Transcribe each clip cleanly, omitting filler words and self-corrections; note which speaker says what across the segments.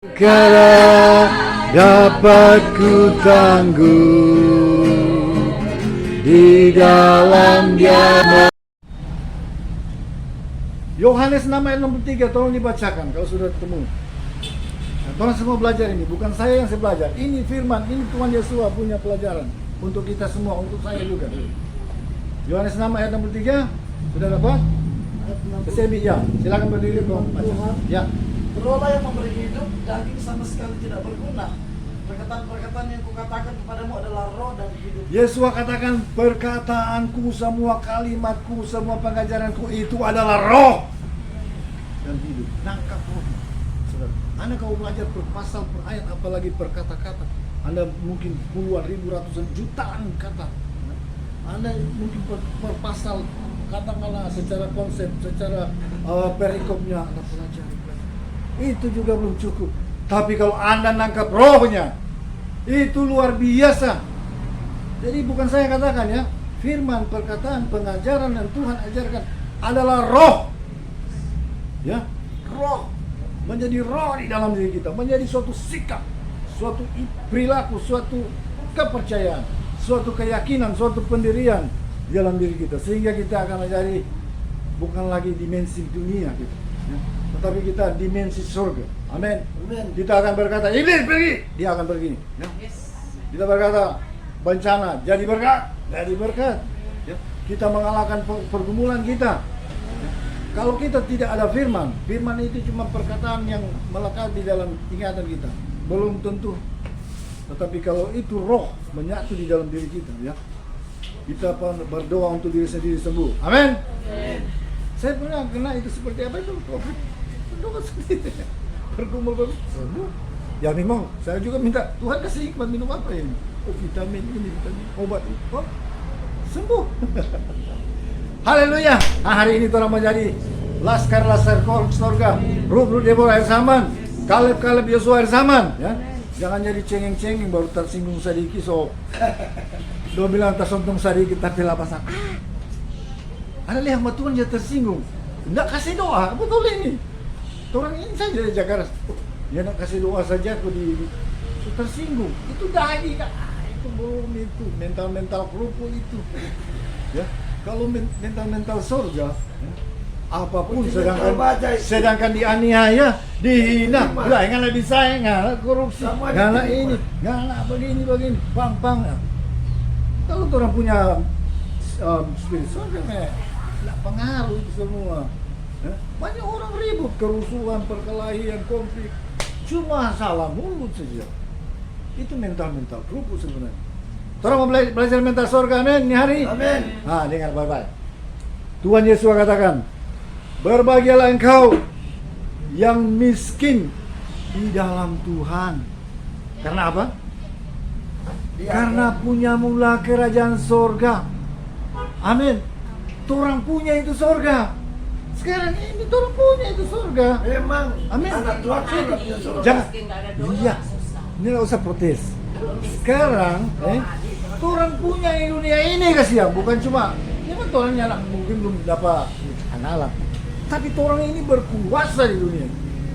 Speaker 1: Kala dapat ku tangguh di dalam Dia. Yohanes 6 ayat 63, tolong dibacakan kalau sudah ketemu. Nah, tolong semua belajar ini, bukan saya yang saya belajar. Ini firman, ini Tuhan Yesus punya pelajaran untuk kita semua, untuk saya juga. Yohanes 6 ayat 63, sudah dapat? Kesebi, ya, silakan berdiri dong. Ya.
Speaker 2: Rohlah yang memberi hidup, daging sama sekali tidak berguna. Perkataan-perkataan yang kukatakan kepadamu adalah roh dan hidup.
Speaker 1: Yesus katakan, perkataanku, semua kalimatku, semua pengajaranku itu adalah roh dan hidup. Nangkap roh. Saudara, Anda kalau belajar per pasal, per ayat, apalagi per kata-kata, Anda mungkin puluhan ribu, ratusan, jutaan kata. Anda mungkin per pasal, katakanlah secara konsep, secara perikopnya, Anda pelajari. Itu juga belum cukup. Tapi kalau Anda nangkap rohnya, itu luar biasa. Jadi bukan saya katakan ya, firman, perkataan, pengajaran yang Tuhan ajarkan adalah roh. Ya, roh. Menjadi roh di dalam diri kita, menjadi suatu sikap, suatu perilaku, suatu kepercayaan, suatu keyakinan, suatu pendirian di dalam diri kita, sehingga kita akan menjadi bukan lagi dimensi dunia gitu, ya, tetapi kita dimensi surga. Amin. Kita akan berkata, iblis pergi, dia akan pergi. Ya. Kita berkata, bencana jadi berkat, jadi berkat. Ya. Kita mengalahkan pergumulan kita. Ya. Kalau kita tidak ada firman, firman itu cuma perkataan yang melekat di dalam ingatan kita, belum tentu. Tetapi kalau itu roh menyatu di dalam diri kita, ya, kita berdoa untuk diri sendiri sembuh. Amin. Saya pernah kena itu seperti apa itu? COVID. Berdoa sendiri. Bergumul sembuh. Ya memang saya juga minta Tuhan kasih hikmat minum apa ini? Oh, vitamin ini, vitamin obat itu. Oh, sembuh. Haleluya. Nah, hari ini orang menjadi laskar-laskar surga. Ruh Deborah air zaman, Kaleb Yosua air zaman, ya. Jangan jadi cengeng-cengeng baru tersinggung sedikit so. Dia bilang tersontung sedikit tapi lapasan. Ada lihat sama Tuhan dia tersinggung. Enggak kasih doa, betul ini. Orang ini saja di Jakarta. Dia nak kasih doa saja aku tersinggung. Itu daging, itu belum itu mental kerupuk itu. Ya, kalau mental surga, ya, apapun sedangkan dianiaya, dihina, udah nggak bisa, nggak korupsi, nggak ini, nggak begini, pang. Kalau orang punya spirit surga, nggak pengaruh itu semua. Ya? Banyak orang ribut, kerusuhan, perkelahian, konflik, cuma salah mulut saja. Itu mental kerupuk sebenarnya. Orang mau belajar mental surga, amin, ini hari.
Speaker 2: Amin.
Speaker 1: Nah, dengar baik-baik. Tuhan Yesus katakan, berbahagialah engkau yang miskin di dalam Tuhan. Karena apa? Karena punya mula kerajaan surga. Amin. Orang punya itu surga. Sekarang ini orang punya itu surga.
Speaker 2: Memang.
Speaker 1: Amin.
Speaker 2: Anak Tuhan sudah punya surga.
Speaker 1: Jangan. Iya. Ini nggak usah protes. Sekarang, orang punya di dunia ini kasihan. Bukan cuma, ya kan orang nyala mungkin belum dapat anak. Tapi orang ini berkuasa di dunia.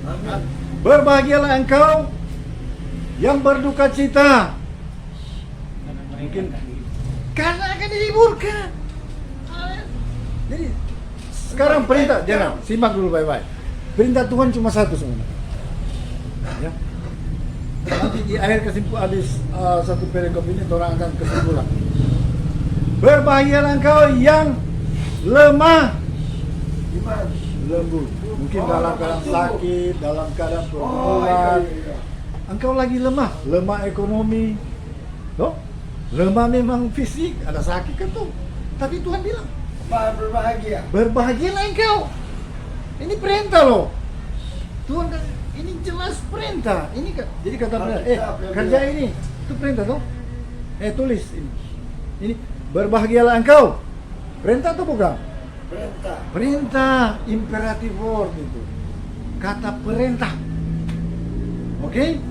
Speaker 2: Amin.
Speaker 1: Berbahagialah engkau yang berduka cita. Mungkin karena akan dihiburkan. Jadi sekarang perintah, jangan simak dulu baik-baik. Perintah Tuhan cuma satu sebenarnya. Ya. Nanti di akhir kesimpulan habis satu perikop ini orang akan kesimpulan. Berbahagialah engkau yang lemah, lembut. Mungkin dalam keadaan sakit, dalam keadaan pergumulan. Engkau lagi lemah ekonomi, toh? Lemah memang fisik, ada sakit kan tuh. Tapi Tuhan bilang, berbahagialah engkau. Ini perintah loh. Tuhan kan, ini jelas perintah. Ini kan, jadi kata kerja ini, itu perintah toh. Tulis ini. Ini berbahagialah engkau. Perintah atau bukan? Perintah, imperatif word itu. Kata perintah. Oke?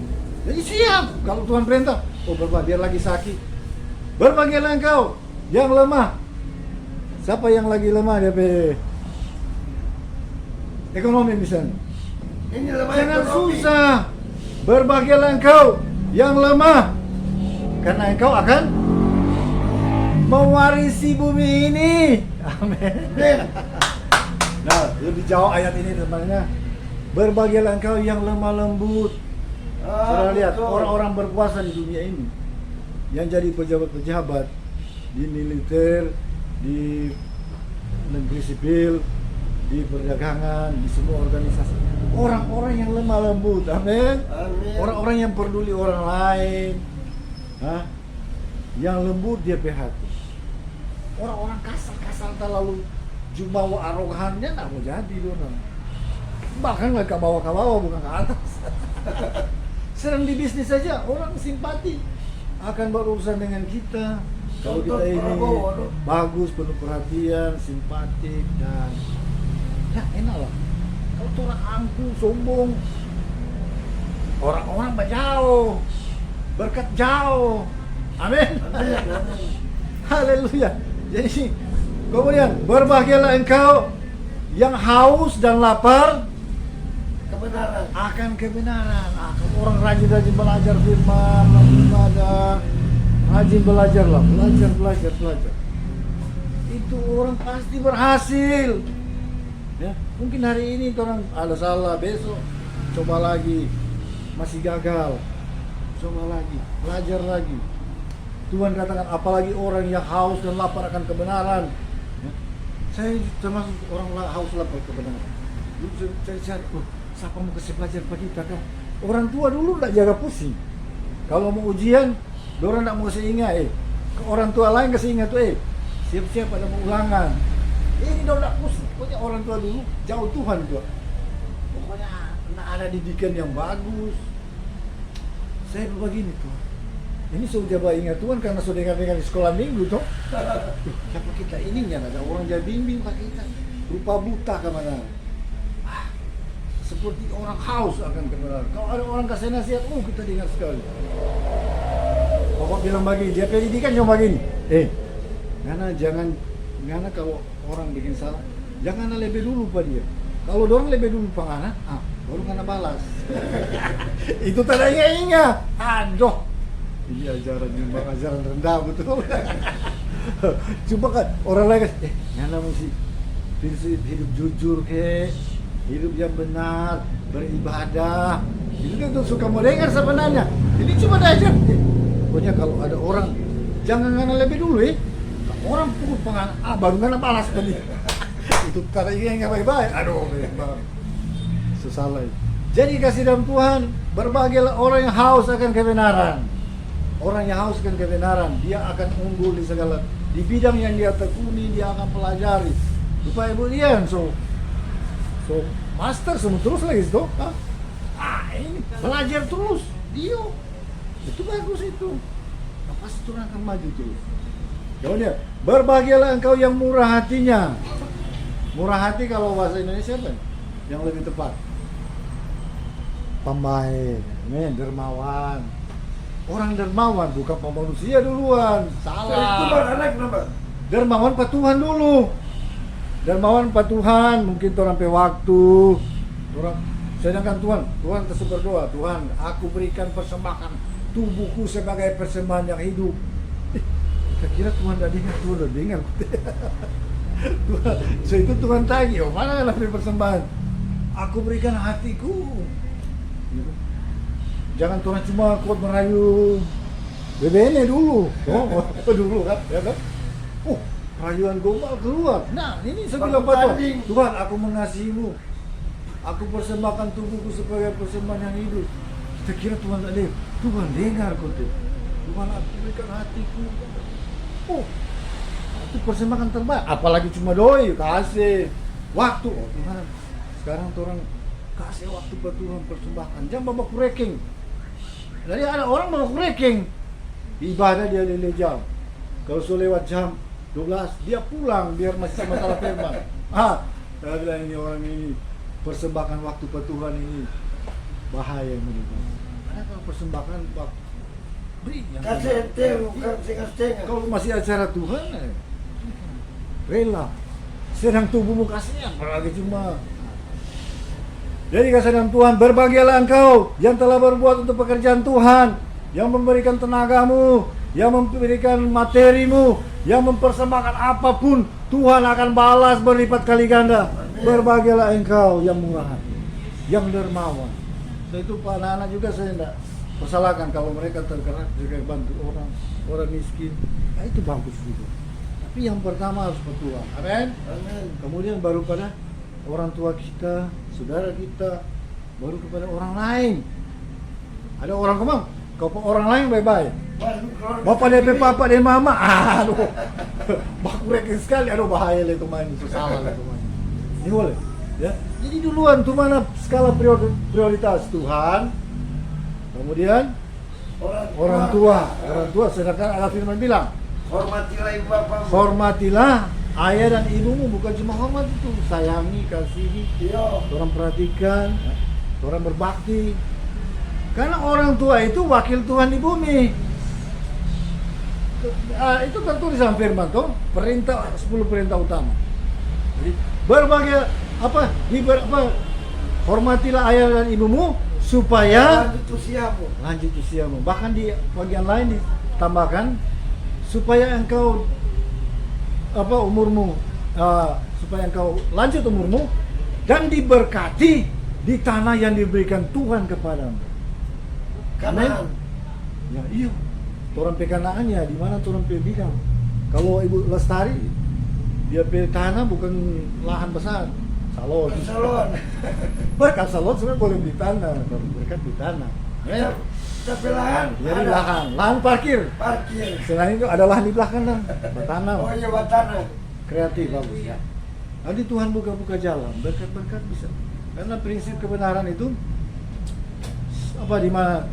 Speaker 1: Jadi siap kalau Tuhan perintah. Oh, berbahagia lagi sakit. Berbahagialah engkau yang lemah. Siapa yang lagi lemah DP? Ekonomi misalnya.
Speaker 2: Ini lemah
Speaker 1: Jangan
Speaker 2: ekonomi.
Speaker 1: susah. Berbahagialah engkau yang lemah, karena engkau akan mewarisi bumi ini. Amin. Nah, lebih jauh ayat ini teman-teman. Berbahagialah engkau yang lemah lembut. Saudara lihat orang-orang berkuasa di dunia ini yang jadi pejabat-pejabat di militer, di negeri sipil, di perdagangan, di semua organisasi. Orang-orang yang lemah lembut, amin. Orang-orang yang peduli orang lain, yang lembut dia hati. Orang-orang kasar-kasar terlalu jumawa arogannya nggak mau jadi orang. Bahkan nggak ke bawah bukan ke atas. Sedang di bisnis saja orang simpati akan berurusan dengan kita. Kalau kita ini bagus, penuh perhatian, simpatik dan ya enak lah. Kalau orang angkuh, sombong, orang-orang jauh, berkat jauh. Amin. Haleluya. Jadi kemudian berbahagialah engkau yang haus dan lapar
Speaker 2: Kebenaran.
Speaker 1: akan kebenaran. Orang rajin-rajin belajar firman, rajin belajar, rajin belajarlah, belajar. Itu orang pasti berhasil. Ya, mungkin hari ini orang ada salah, besok coba lagi, masih gagal, coba lagi, belajar lagi. Tuhan katakan apalagi orang yang haus dan lapar akan kebenaran. Ya, saya termasuk orang haus lapar kebenaran. Dulu saya cari, siapa mau kasih belajar bagi kita kan? Orang tua dulu tidak jaga pusing. Kalau mau ujian, orang tidak mau kasih ingat. Ke orang tua lain kasih ingat tuh, siap-siap ada mau ulangan. Ini dia tidak pusing. Pokoknya orang tua dulu jauh Tuhan tuh. Pokoknya tidak ada didikan yang bagus. Saya begini tuh. Ini sudah coba ingat Tuhan karena sudah dengar di sekolah minggu tuh. Siapa kita ininya ada orang jadi bimbing pak kita. Rupa buta kemana? Seperti orang haus akan kebenaran. Kalau ada orang kasih nasihat, kita dengar sekali. Bapak bilang begini, dia pendidikan cuma begini. Ngana kalau orang bikin salah, jangan lebih dulu pak dia. Kalau dorong lebih dulu pak Ngana, baru Ngana balas. Itu tandanya ingat. Aduh, ini ajaran memang ajaran rendah betul. Coba kan orang lain Ngana mesti hidup jujur hidup yang benar, beribadah. Itu kan suka mau dengar sebenarnya. Ini cuma diajar. Pokoknya kalau ada orang jangan Ngana lebih dulu orang pukul pengan, baru Ngana balas tadi. Itu tadi yang baik-baik. Aduh, banget. Sesalah. Jadi kasih dalam Tuhan, berbahagialah orang yang haus akan kebenaran. Orang yang haus akan kebenaran, dia akan unggul di segala di bidang yang dia tekuni, dia akan pelajari. Supaya kemudian so master semua terus lagi itu. Ini belajar terus. Dia itu bagus itu. Pasti orang akan maju terus. Kemudian berbahagialah engkau yang murah hatinya. Murah hati kalau bahasa Indonesia apa? Yang lebih tepat. Pembaik, dermawan. Orang dermawan bukan pemanusia duluan. Salah.
Speaker 2: Itu anak kenapa?
Speaker 1: Dermawan pak Tuhan dulu. Dermawan pak Tuhan, mungkin orang pe waktu. Orang sedangkan Tuhan terus berdoa, Tuhan, aku berikan persembahan tubuhku sebagai persembahan yang hidup. Kita kira Tuhan tidak dengar, Tuhan sudah dengar. Tuhan, so itu Tuhan tagih, mana lebih persembahan? Aku berikan hatiku. Jangan Tuhan cuma kuat merayu BBN dulu, dulu kan, ya kan? Rayuan gombal keluar. Nah, ini saya bilang Tuhan, aku mengasihimu. Aku persembahkan tubuhku sebagai persembahan yang hidup. Kita kira Tuhan tak dengar. Tuhan dengar kau tuh. Tuhan, aku berikan hatiku. Itu persembahan terbaik. Apalagi cuma doi, kasih waktu. Tuhan, sekarang orang kasih waktu buat Tuhan persembahkan. Jangan bawa kureking. Jadi ada orang bawa kureking. Ibadah dia lele jam. Kalau sudah lewat jam 12, dia pulang biar masih masalah firman. Saya bilang ini orang ini persembahkan waktu buat Tuhan ini bahaya mereka. Karena kalau persembahkan waktu beri yang
Speaker 2: kasih.
Speaker 1: kalau masih acara Tuhan, rela. Sedang tubuhmu kasih apalagi cuma Jadi kasih dalam Tuhan, berbahagialah engkau yang telah berbuat untuk pekerjaan Tuhan, yang memberikan tenagamu, yang memberikan materimu, yang mempersembahkan apapun, Tuhan akan balas berlipat kali ganda. Berbahagialah engkau yang murah hati, yang dermawan. Nah, itu Pak anak-anak juga saya tidak persalahkan kalau mereka tergerak juga bantu orang miskin. Nah, itu bagus juga. Tapi yang pertama harus bertuah. Amin.
Speaker 2: Amin.
Speaker 1: Kemudian baru pada orang tua kita, saudara kita, baru kepada orang lain. Ada orang kemang, kau orang lain baik-baik. Bapak DP, papa dan mama, aduh, baku rekin sekali, aduh bahaya lah itu main, itu salah lah itu main. Ini boleh, ya. Jadi duluan tuh mana skala prioritas Tuhan, kemudian orang tua, sedangkan ada firman bilang,
Speaker 2: Hormatilah ibu bapamu.
Speaker 1: hormatilah ayah dan ibumu, bukan cuma hormat itu, sayangi, kasihi,
Speaker 2: Iya.
Speaker 1: orang perhatikan, orang berbakti. Karena orang tua itu wakil Tuhan di bumi. Itu tertulis dalam firman tuh, perintah 10 perintah utama. Jadi berbagai hormatilah ayah dan ibumu supaya lanjut usiamu. Bahkan di bagian lain ditambahkan supaya engkau supaya engkau lanjut umurmu dan diberkati di tanah yang diberikan Tuhan kepadamu.
Speaker 2: Kanaan.
Speaker 1: Ya iya. Orang pekanaannya di mana orang bilang kalau Ibu Lestari dia pilih tanah bukan lahan besar, salon. Berkat salon sebenarnya boleh di tanah, berkat di tanah. Ya.
Speaker 2: Tapi lahan.
Speaker 1: Jadi lahan parkir. Selain itu ada lahan di belakang dan bertanam.
Speaker 2: Oh iya, bertanam.
Speaker 1: Kreatif bagus ya. Nanti Tuhan buka-buka jalan, berkat-berkat bisa. Karena prinsip kebenaran itu di mana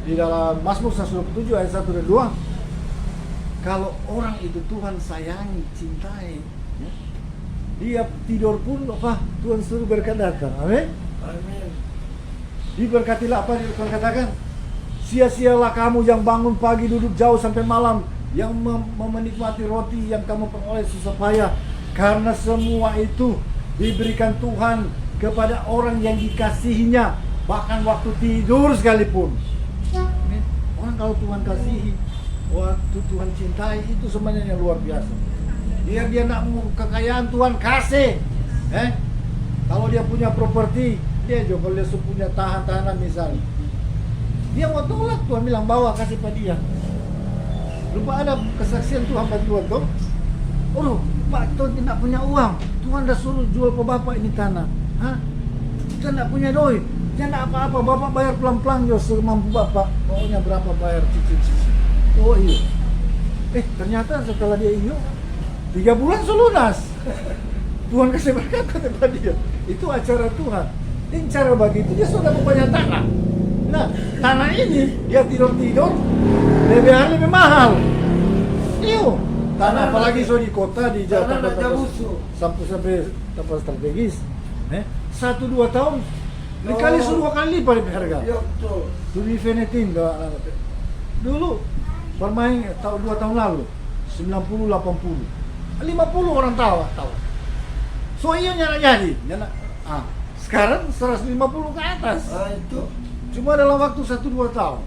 Speaker 1: di dalam Mazmur 127 ayat 1 dan 2, kalau orang itu Tuhan sayangi, cintai, ya, dia tidur pun Tuhan suruh berkat datang. Amin.
Speaker 2: Amin.
Speaker 1: Diberkatilah apa Tuhan katakan? Sia-sialah kamu yang bangun pagi duduk jauh sampai malam, yang menikmati roti yang kamu peroleh susah payah, karena semua itu diberikan Tuhan kepada orang yang dikasihinya. Bahkan waktu tidur sekalipun. Orang kalau Tuhan kasihi, waktu Tuhan cintai, itu sebenarnya luar biasa. Dia nak mau kekayaan Tuhan kasih. Kalau dia punya properti, dia juga kalau dia punya tahanan misalnya, dia mau tolak, Tuhan bilang bawa kasih pada dia. Lupa ada kesaksian Tuhan bantuan tuh. Oh, Pak Tuhan tidak punya uang, Tuhan dah suruh jual ke bapak ini tanah. Kita tidak punya duit. Jangan apa-apa, bapak bayar pelan-pelan jo semampu bapak. Pokoknya berapa bayar cicil. Oh iya. Ternyata setelah dia inyo 3 bulan selunas. Tuhan kasih berkat kepada dia. Itu acara Tuhan. Ini cara begitu dia sudah punya tanah. Nah, tanah ini dia tidur lebih mahal. Iyo, tanah apalagi di kota di Jakarta sampai tempat strategis. 1-2 tahun dikali 2 kali lipat harga.
Speaker 2: Iya betul.
Speaker 1: Di Venetin dulu bermain 2 tahun lalu 90-80 50 orang tahu. So iya nyana jadi. Sekarang 150 ke atas.
Speaker 2: Itu.
Speaker 1: Cuma dalam waktu 1-2 tahun.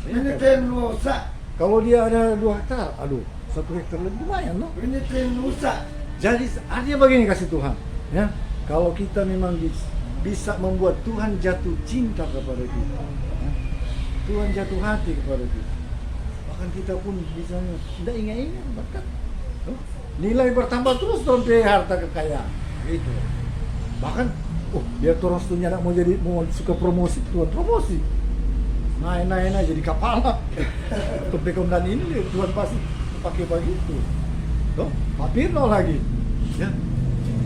Speaker 2: Ini tren rusak.
Speaker 1: Kalau dia ada 2 hektar, 1 hektar lebih lumayan loh.
Speaker 2: Ini tren rusak.
Speaker 1: Jadi artinya begini kasih Tuhan, ya. Kalau kita memang bisa membuat Tuhan jatuh cinta kepada kita, ya. Tuhan jatuh hati kepada kita. Bahkan kita pun bisa tidak ingat-ingat berkat. Nilai bertambah terus sampai harta kekayaan. Gitu. Bahkan biar orang setunya mau suka promosi, Tuhan promosi. Naik jadi kepala. Untuk dan ini Tuhan pasti pakai begitu. Pak Pirno lagi. Ya.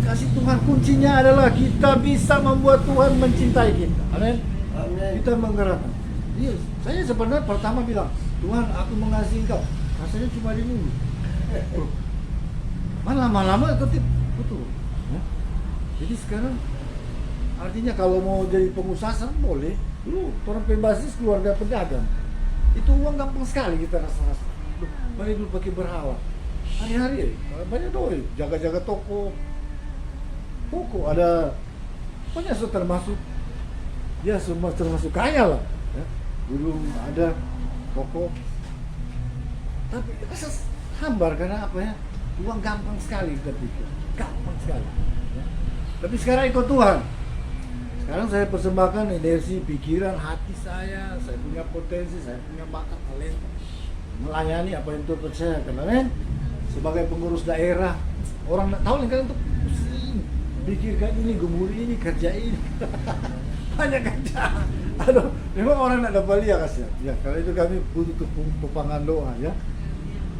Speaker 1: Kasih Tuhan kuncinya adalah kita bisa membuat Tuhan mencintai kita. Amin. Kita menggerakkan. Iya, saya sebenarnya pertama bilang, Tuhan aku mengasihi engkau. Rasanya cuma di mulut. Lama-lama ketip betul. Ya. Jadi sekarang artinya kalau mau jadi pengusaha boleh. Dulu orang pembasis keluarga pedagang. Itu uang gampang sekali kita rasa-rasa. Mari dulu pakai berhala. Hari-hari banyak doi, jaga-jaga toko ada Pokoknya termasuk dia semua termasuk kaya lah ya. Belum ada pokok, tapi rasa hambar karena apa ya, uang gampang sekali kita pikir, gampang sekali ya. Tapi sekarang ikut Tuhan, sekarang saya persembahkan energi, pikiran, hati saya punya potensi, saya punya bakat, talenta melayani apa yang Tuhan percayakan. Amin. Sebagai pengurus daerah, orang tak tahu kan untuk pusing, pikirkan ini, gumur ini, kerja ini. Banyak kerja. Aduh, memang orang nak dapat lihat kasihan. Ya, kalau itu kami butuh tupangan doa ya.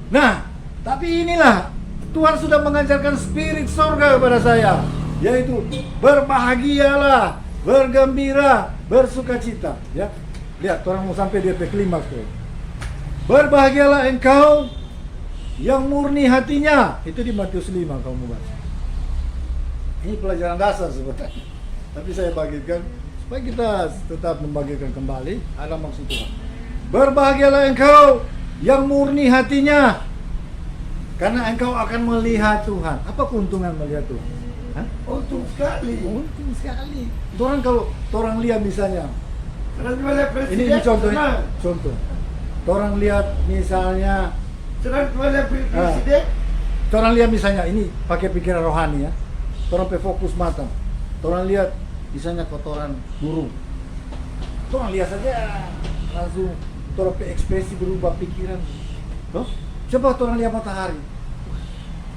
Speaker 1: Nah, tapi inilah Tuhan sudah mengajarkan spirit sorga kepada saya, yaitu berbahagialah, bergembira, bersukacita. Ya, lihat orang mau sampai dia ke klimaks tuh. Berbahagialah engkau yang murni hatinya. Itu di Matius 5 kamu baca. Ini pelajaran dasar sebenarnya. Tapi saya bagikan supaya kita tetap membagikan kembali ada maksud Tuhan. Berbahagialah engkau yang murni hatinya, karena engkau akan melihat Tuhan. Apa keuntungan melihat Tuhan? Hah?
Speaker 2: Untung sekali.
Speaker 1: Untung sekali. Orang kalau orang lihat misalnya,
Speaker 2: Sedang melihat presiden.
Speaker 1: ini contohnya,
Speaker 2: senang.
Speaker 1: contoh. Orang lihat misalnya,
Speaker 2: Sedang melihat presiden.
Speaker 1: orang lihat misalnya ini pakai pikiran rohani ya. Orang pe fokus mata. Orang lihat misalnya kotoran burung. Orang lihat saja langsung orang pe ekspresi berubah pikiran. Toh? Coba orang lihat matahari.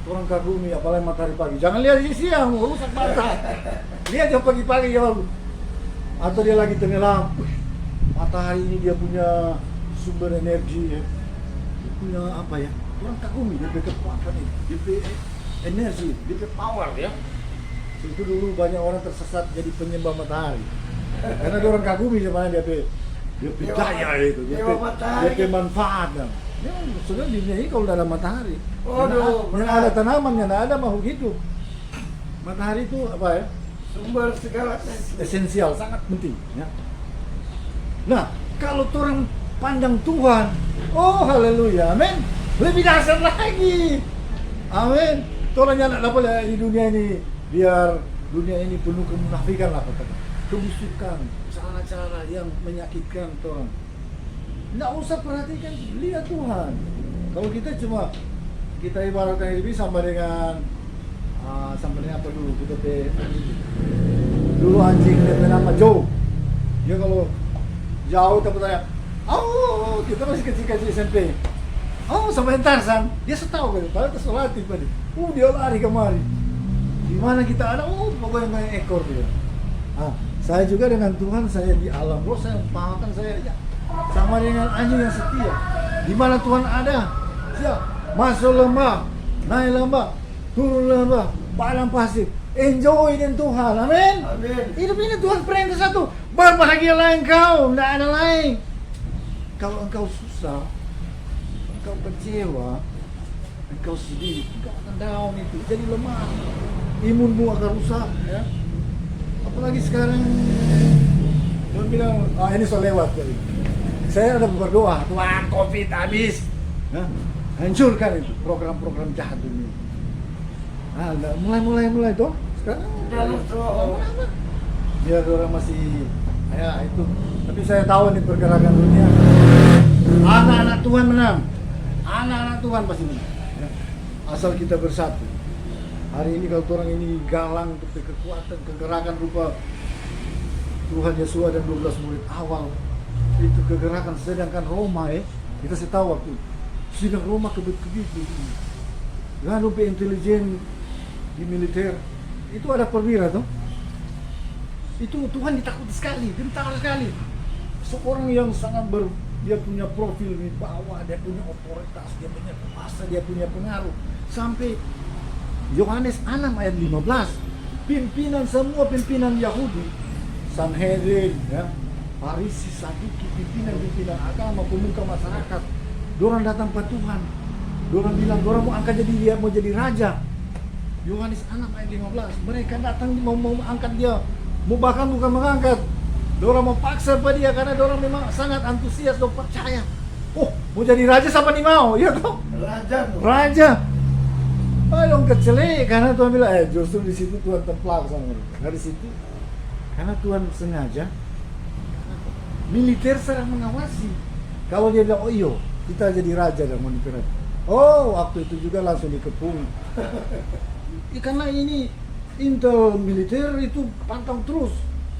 Speaker 1: Orang kagumi apalagi matahari pagi. Jangan lihat di siang, rusak mata. Lihat yang pagi-pagi ya. Atau dia lagi tenggelam. Matahari ini dia punya sumber energi ya. Dia punya apa ya? Orang kagumi dia punya kekuatan ini. Dia punya energi, dia punya power ya. Itu dulu banyak orang tersesat jadi penyembah matahari. Karena dia orang kagumi sebenarnya dia punya daya itu, dia punya manfaat. Ya, sudah dunia ini kalau tidak ada matahari, yang ada tanaman, yang ada makhluk hidup. Matahari itu apa ya?
Speaker 2: Sumber segala
Speaker 1: Esensial, sangat penting. Ya. Nah, kalau orang pandang Tuhan, oh haleluya, amin. Lebih dahsyat lagi, amin. Orang yang nak dapat di dunia ini, biar dunia ini penuh kemunafikan lah katakan, kebusukan, cara-cara yang menyakitkan orang. Nggak usah perhatikan, lihat Tuhan. Kalau kita cuma kita ibaratkan hidup sama dengan apa dulu kita dulu anjing dia nama Joe. Dia kalau jauh kita bertanya, oh kita masih kecil-kecil SMP. Oh sampai Tarzan, dia setahu kan, padahal tersolatih pada. Dia lari kemari. Di mana kita ada, pokoknya kayak ekor dia. Saya juga dengan Tuhan, saya di alam roh, saya pahamkan saya ya, sama dengan anjing yang setia. Di mana Tuhan ada, siap. Masuk lembah, naik lembah, turun lembah, padang pasir. Enjoy dengan Tuhan, amin.
Speaker 2: Amin.
Speaker 1: Hidup ini Tuhan perintah satu, berbahagialah engkau, tidak ada lain. Kalau engkau susah, engkau kecewa, engkau sedih, engkau akan down itu, jadi lemah. Imunmu akan rusak ya. Apalagi sekarang dia bilang, ini soal lewat tadi. Saya ada berdoa, Tuhan COVID habis ya. Hancurkan itu program-program jahat ini. Mulai toh sekarang biar orang masih ya itu. Tapi saya tahu nih pergerakan dunia, anak-anak Tuhan menang, anak-anak Tuhan pasti menang ya. Asal kita bersatu. Hari ini kalau orang ini galang kekuatan, kegerakan rupa Tuhan Yesus dan 12 murid awal itu kegerakan, sedangkan Roma kita tahu waktu sedang Roma kebit-kebit jangan lupa intelijen di militer itu ada perwira tuh, itu Tuhan ditakuti sekali, gentar sekali. Seorang yang sangat dia punya profil di bawah, dia punya otoritas, dia punya kuasa, dia punya pengaruh. Sampai Yohanes 6 ayat 15, semua pimpinan Yahudi, Sanhedrin, ya, Farisi, Saduki, pimpinan agama, pemuka masyarakat, dorang datang ke Tuhan. Dorang bilang, dorang mau angkat jadi dia, mau jadi raja. Yohanes 6 ayat 15, mereka datang mau angkat dia, mau bahkan bukan mengangkat. Dorang mau paksa pada dia karena dorang memang sangat antusias dan percaya. Oh, mau jadi raja siapa nih mau? Iya toh? Raja. Dong kecelek karena Tuhan bilang, justru di situ Tuhan templak sama mereka. Dari situ Karena Tuhan sengaja. Militer sedang mengawasi. Kalau dia bilang, oh iyo, kita jadi raja dan monitor. Oh, waktu itu juga langsung dikepung. Ya, karena ini intel militer itu pantau terus.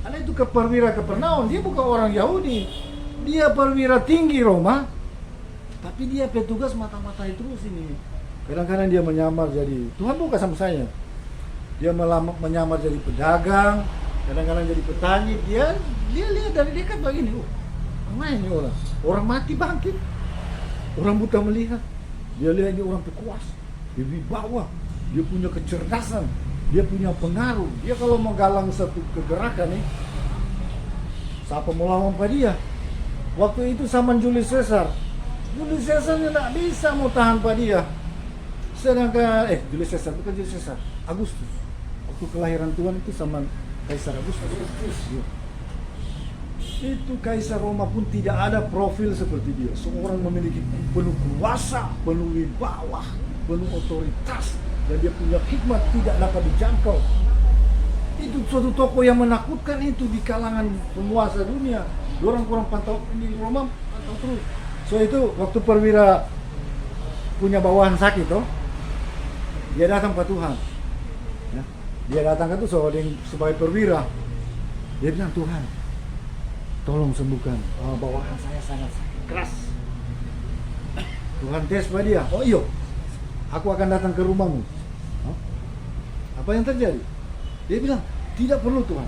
Speaker 1: Karena itu perwira Kapernaum, dia bukan orang Yahudi. Dia perwira tinggi Roma. Tapi dia petugas mata-matai terus ini. Kadang-kadang dia menyamar jadi, Tuhan buka sama saya. Dia menyamar jadi pedagang, kadang-kadang jadi petani. Dia lihat dari dekat begini, oh, main ini orang mati bangkit, orang buta melihat. Dia lihat ini orang pekuas, dia wibawa, dia punya kecerdasan, dia punya pengaruh. Dia kalau menggalang satu kegerakan nih, siapa mau lawan pada dia? Waktu itu sama Julius Caesar. Julius Caesar tidak bisa mau tahan pada dia. Sedangkan Julius Caesar bukan Julius Caesar, Agustus. Waktu kelahiran Tuhan itu sama Kaisar Agustus. Ya. Itu Kaisar Roma pun tidak ada profil seperti dia. Seorang memiliki penuh kuasa, penuh wibawa, penuh otoritas, dan dia punya hikmat tidak dapat dijangkau. Itu suatu tokoh yang menakutkan itu di kalangan penguasa dunia. Orang kurang pantau ini Roma pantau terus. So itu waktu perwira punya bawahan sakit toh, dia datang ke Tuhan. Ya. Dia datang ke Tuhan sebagai perwira. Dia bilang, Tuhan, tolong sembuhkan, bawahan saya sangat sakit keras. Tuhan tes pada dia, oh iyo, aku akan datang ke rumahmu. Apa yang terjadi? Dia bilang, tidak perlu Tuhan,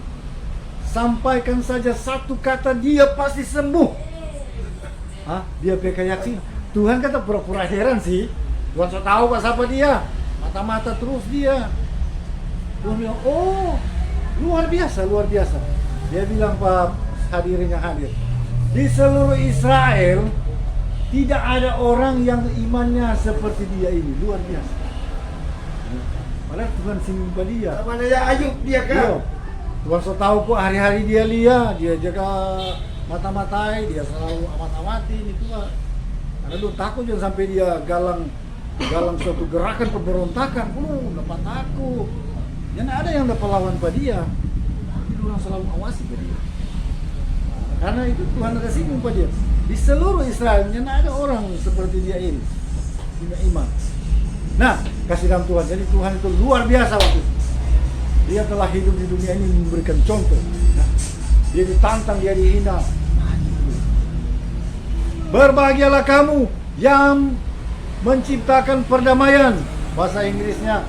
Speaker 1: sampaikan saja satu kata, dia pasti sembuh. Dia yakin. Tuhan kata pura-pura heran sih. Tuhan so tahu pas apa dia, mata-mata terus dia. Tuhan bilang, oh luar biasa, luar biasa. Dia bilang, Pak hadirin yang hadir, di seluruh Israel tidak ada orang yang imannya seperti dia ini, luar biasa. Padahal Tuhan singgung pada dia.
Speaker 2: Mana ya Ayub dia kan?
Speaker 1: Tuhan so tahu kok hari-hari dia lihat, dia jaga mata-matai, dia selalu amat-amati ini Tuhan. Karena lu takut jangan sampai dia galang suatu gerakan pemberontakan, dapat takut. Jangan ada yang dapat lawan pada dia. Tapi Tuhan selalu awasi pada dia. Karena itu Tuhan ada singgung pada dia. Di seluruh Israel tidak ada orang seperti dia ini, punya iman. Nah, kasih dalam Tuhan. Jadi Tuhan itu luar biasa waktu itu. Dia telah hidup di dunia ini memberikan contoh. Nah, dia ditantang, dia dihina. Berbahagialah kamu yang menciptakan perdamaian. Bahasa Inggrisnya,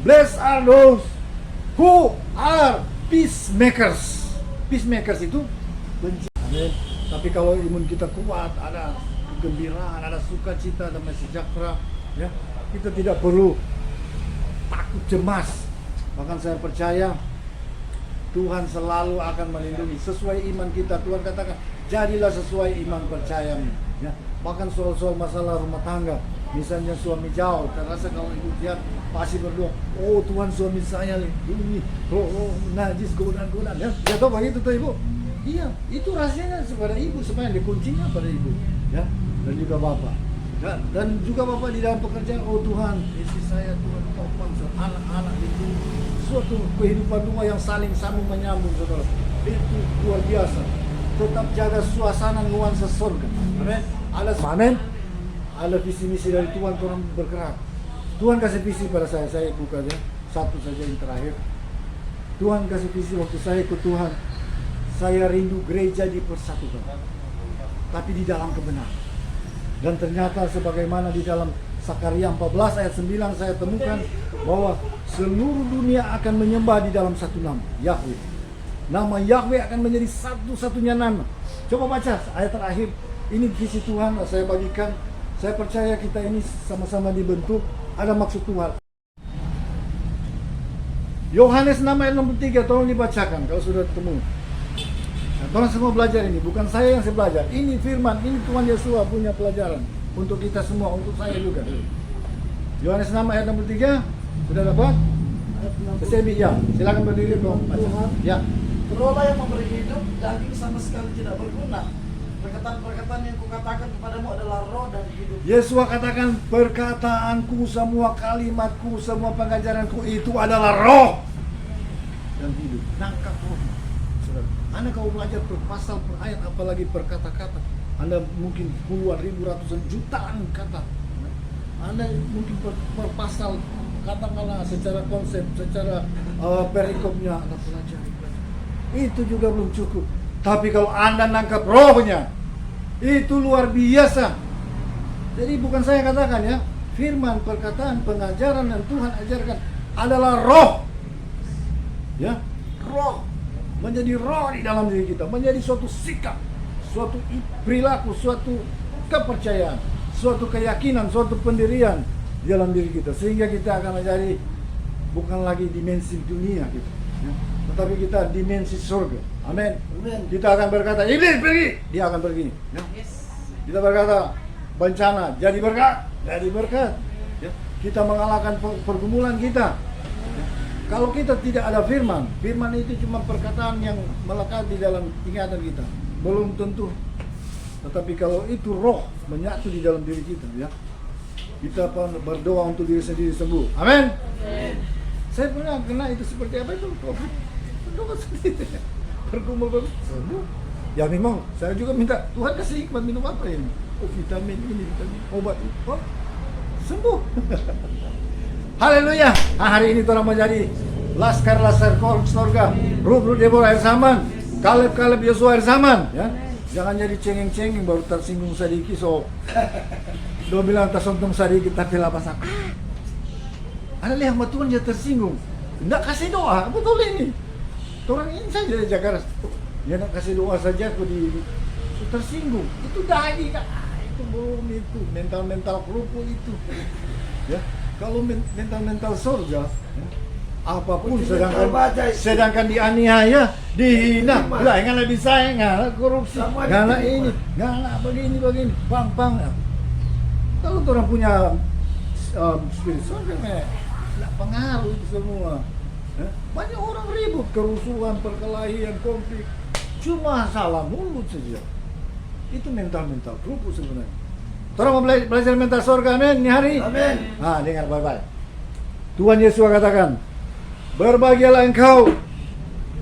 Speaker 1: blessed are those who are peacemakers. Peacemakers itu benci. Amin. Tapi kalau imun kita kuat, ada kegembiraan, ada sukacita, damai sejahtera, ya, kita tidak perlu takut cemas. Bahkan saya percaya Tuhan selalu akan melindungi sesuai iman kita. Tuhan katakan, jadilah sesuai iman percayamu. Ya. Bahkan soal-soal masalah rumah tangga, misalnya suami jauh, terasa kalau ibu lihat pasti berdoa, oh Tuhan suami saya ini najis godaan. Ya, ya tahu begitu tuh ibu. Iya, itu rahasianya kepada ibu, supaya dikuncinya pada ibu, ya, dan juga bapak. Ya, dan juga bapak di dalam pekerjaan, oh Tuhan, istri saya Tuhan topang, anak-anak itu suatu kehidupan rumah yang saling menyambung, saudara. Itu luar biasa. Tetap jaga suasana nuansa surga. Amin. Amin. Ada visi misi dari Tuhan, Tuhan bergerak. Tuhan kasih visi pada saya buka ya. Satu saja yang terakhir. Tuhan kasih visi waktu saya ke Tuhan. Saya rindu gereja dipersatukan, tapi di dalam kebenaran. Dan ternyata sebagaimana di dalam Sakaria 14 ayat 9 saya temukan bahwa seluruh dunia akan menyembah di dalam satu nama, Yahweh. Nama Yahweh akan menjadi satu-satunya nama. Coba baca ayat terakhir. Ini visi Tuhan saya bagikan. Saya percaya kita ini sama-sama dibentuk, ada maksud Tuhan. Yohanes 6 ayat 63, tolong dibacakan kalau sudah ketemu. Nah, tolong semua belajar ini, bukan saya yang saya belajar. Ini firman, ini Tuhan Yesus punya pelajaran untuk kita semua, untuk saya juga. Yohanes 6 ayat 63, sudah dapat? Ya, silakan berdiri dong.
Speaker 2: Tuhan,
Speaker 1: ya.
Speaker 2: Rohlah yang memberi hidup, daging sama sekali tidak berguna. Perkataan-perkataan yang kukatakan kepadamu adalah roh dan hidup.
Speaker 1: Yesus katakan, perkataanku, semua kalimatku, semua pengajaranku itu adalah roh dan hidup. Nangkap roh. Anda kalau belajar per pasal, per ayat, apalagi per kata-kata, Anda mungkin puluhan ribu, ratusan jutaan kata. Anda mungkin per pasal, katakanlah secara konsep, secara perikopnya Anda pelajari. Itu juga belum cukup. Tapi kalau Anda nangkap rohnya, itu luar biasa. Jadi bukan saya katakan ya, firman, perkataan, pengajaran yang Tuhan ajarkan adalah roh. Ya, roh. Menjadi roh di dalam diri kita, menjadi suatu sikap, suatu perilaku, suatu kepercayaan, suatu keyakinan, suatu pendirian di dalam diri kita, sehingga kita akan menjadi bukan lagi dimensi dunia gitu, ya, tetapi kita dimensi surga. Amin. Kita akan berkata, iblis pergi, dia akan pergi. Ya. Kita berkata, bencana jadi berkat. Ya. Kita mengalahkan pergumulan kita. Kalau kita tidak ada firman itu cuma perkataan yang melekat di dalam ingatan kita, belum tentu. Tetapi kalau itu roh menyatu di dalam diri kita, ya, kita berdoa untuk diri sendiri sembuh. Amin. Saya pernah kena itu seperti apa itu? Berdoa sendiri, bergumul sembuh. Ya memang, saya juga minta Tuhan kasih hikmat minum apa ini? Oh, vitamin ini, vitamin obat itu, oh, sembuh. Haleluya. Nah, hari ini orang menjadi laskar-laskar surga, Ruh Deborah air zaman, Kaleb Yosua air zaman, ya. Jangan jadi cengeng-cengeng baru tersinggung sedikit, so do bilang tersontong sedikit tapi lapasan. Ada lihat Tuhan dia tersinggung, tidak kasih doa, betul ini. Orang ini saja jaga, dia nak kasih doa saja aku tersinggung. Itu daging, itu belum itu mental kerupuk itu, ya. Kalau mental surga, ya, apapun sedangkan dianiaya, dihina, lah nggak bisa, nggak korupsi, nggak ini, nggak begini, pang. Kalau orang punya spirit surga, nggak pengaruh itu semua. Ya. Banyak orang ribut, kerusuhan, perkelahian, konflik, cuma salah mulut saja. Itu mental kerupuk sebenarnya. Orang mau belajar mental surga, amin, ini hari.
Speaker 2: Amin.
Speaker 1: Nah, dengar baik-baik. Tuhan Yesus katakan, berbahagialah engkau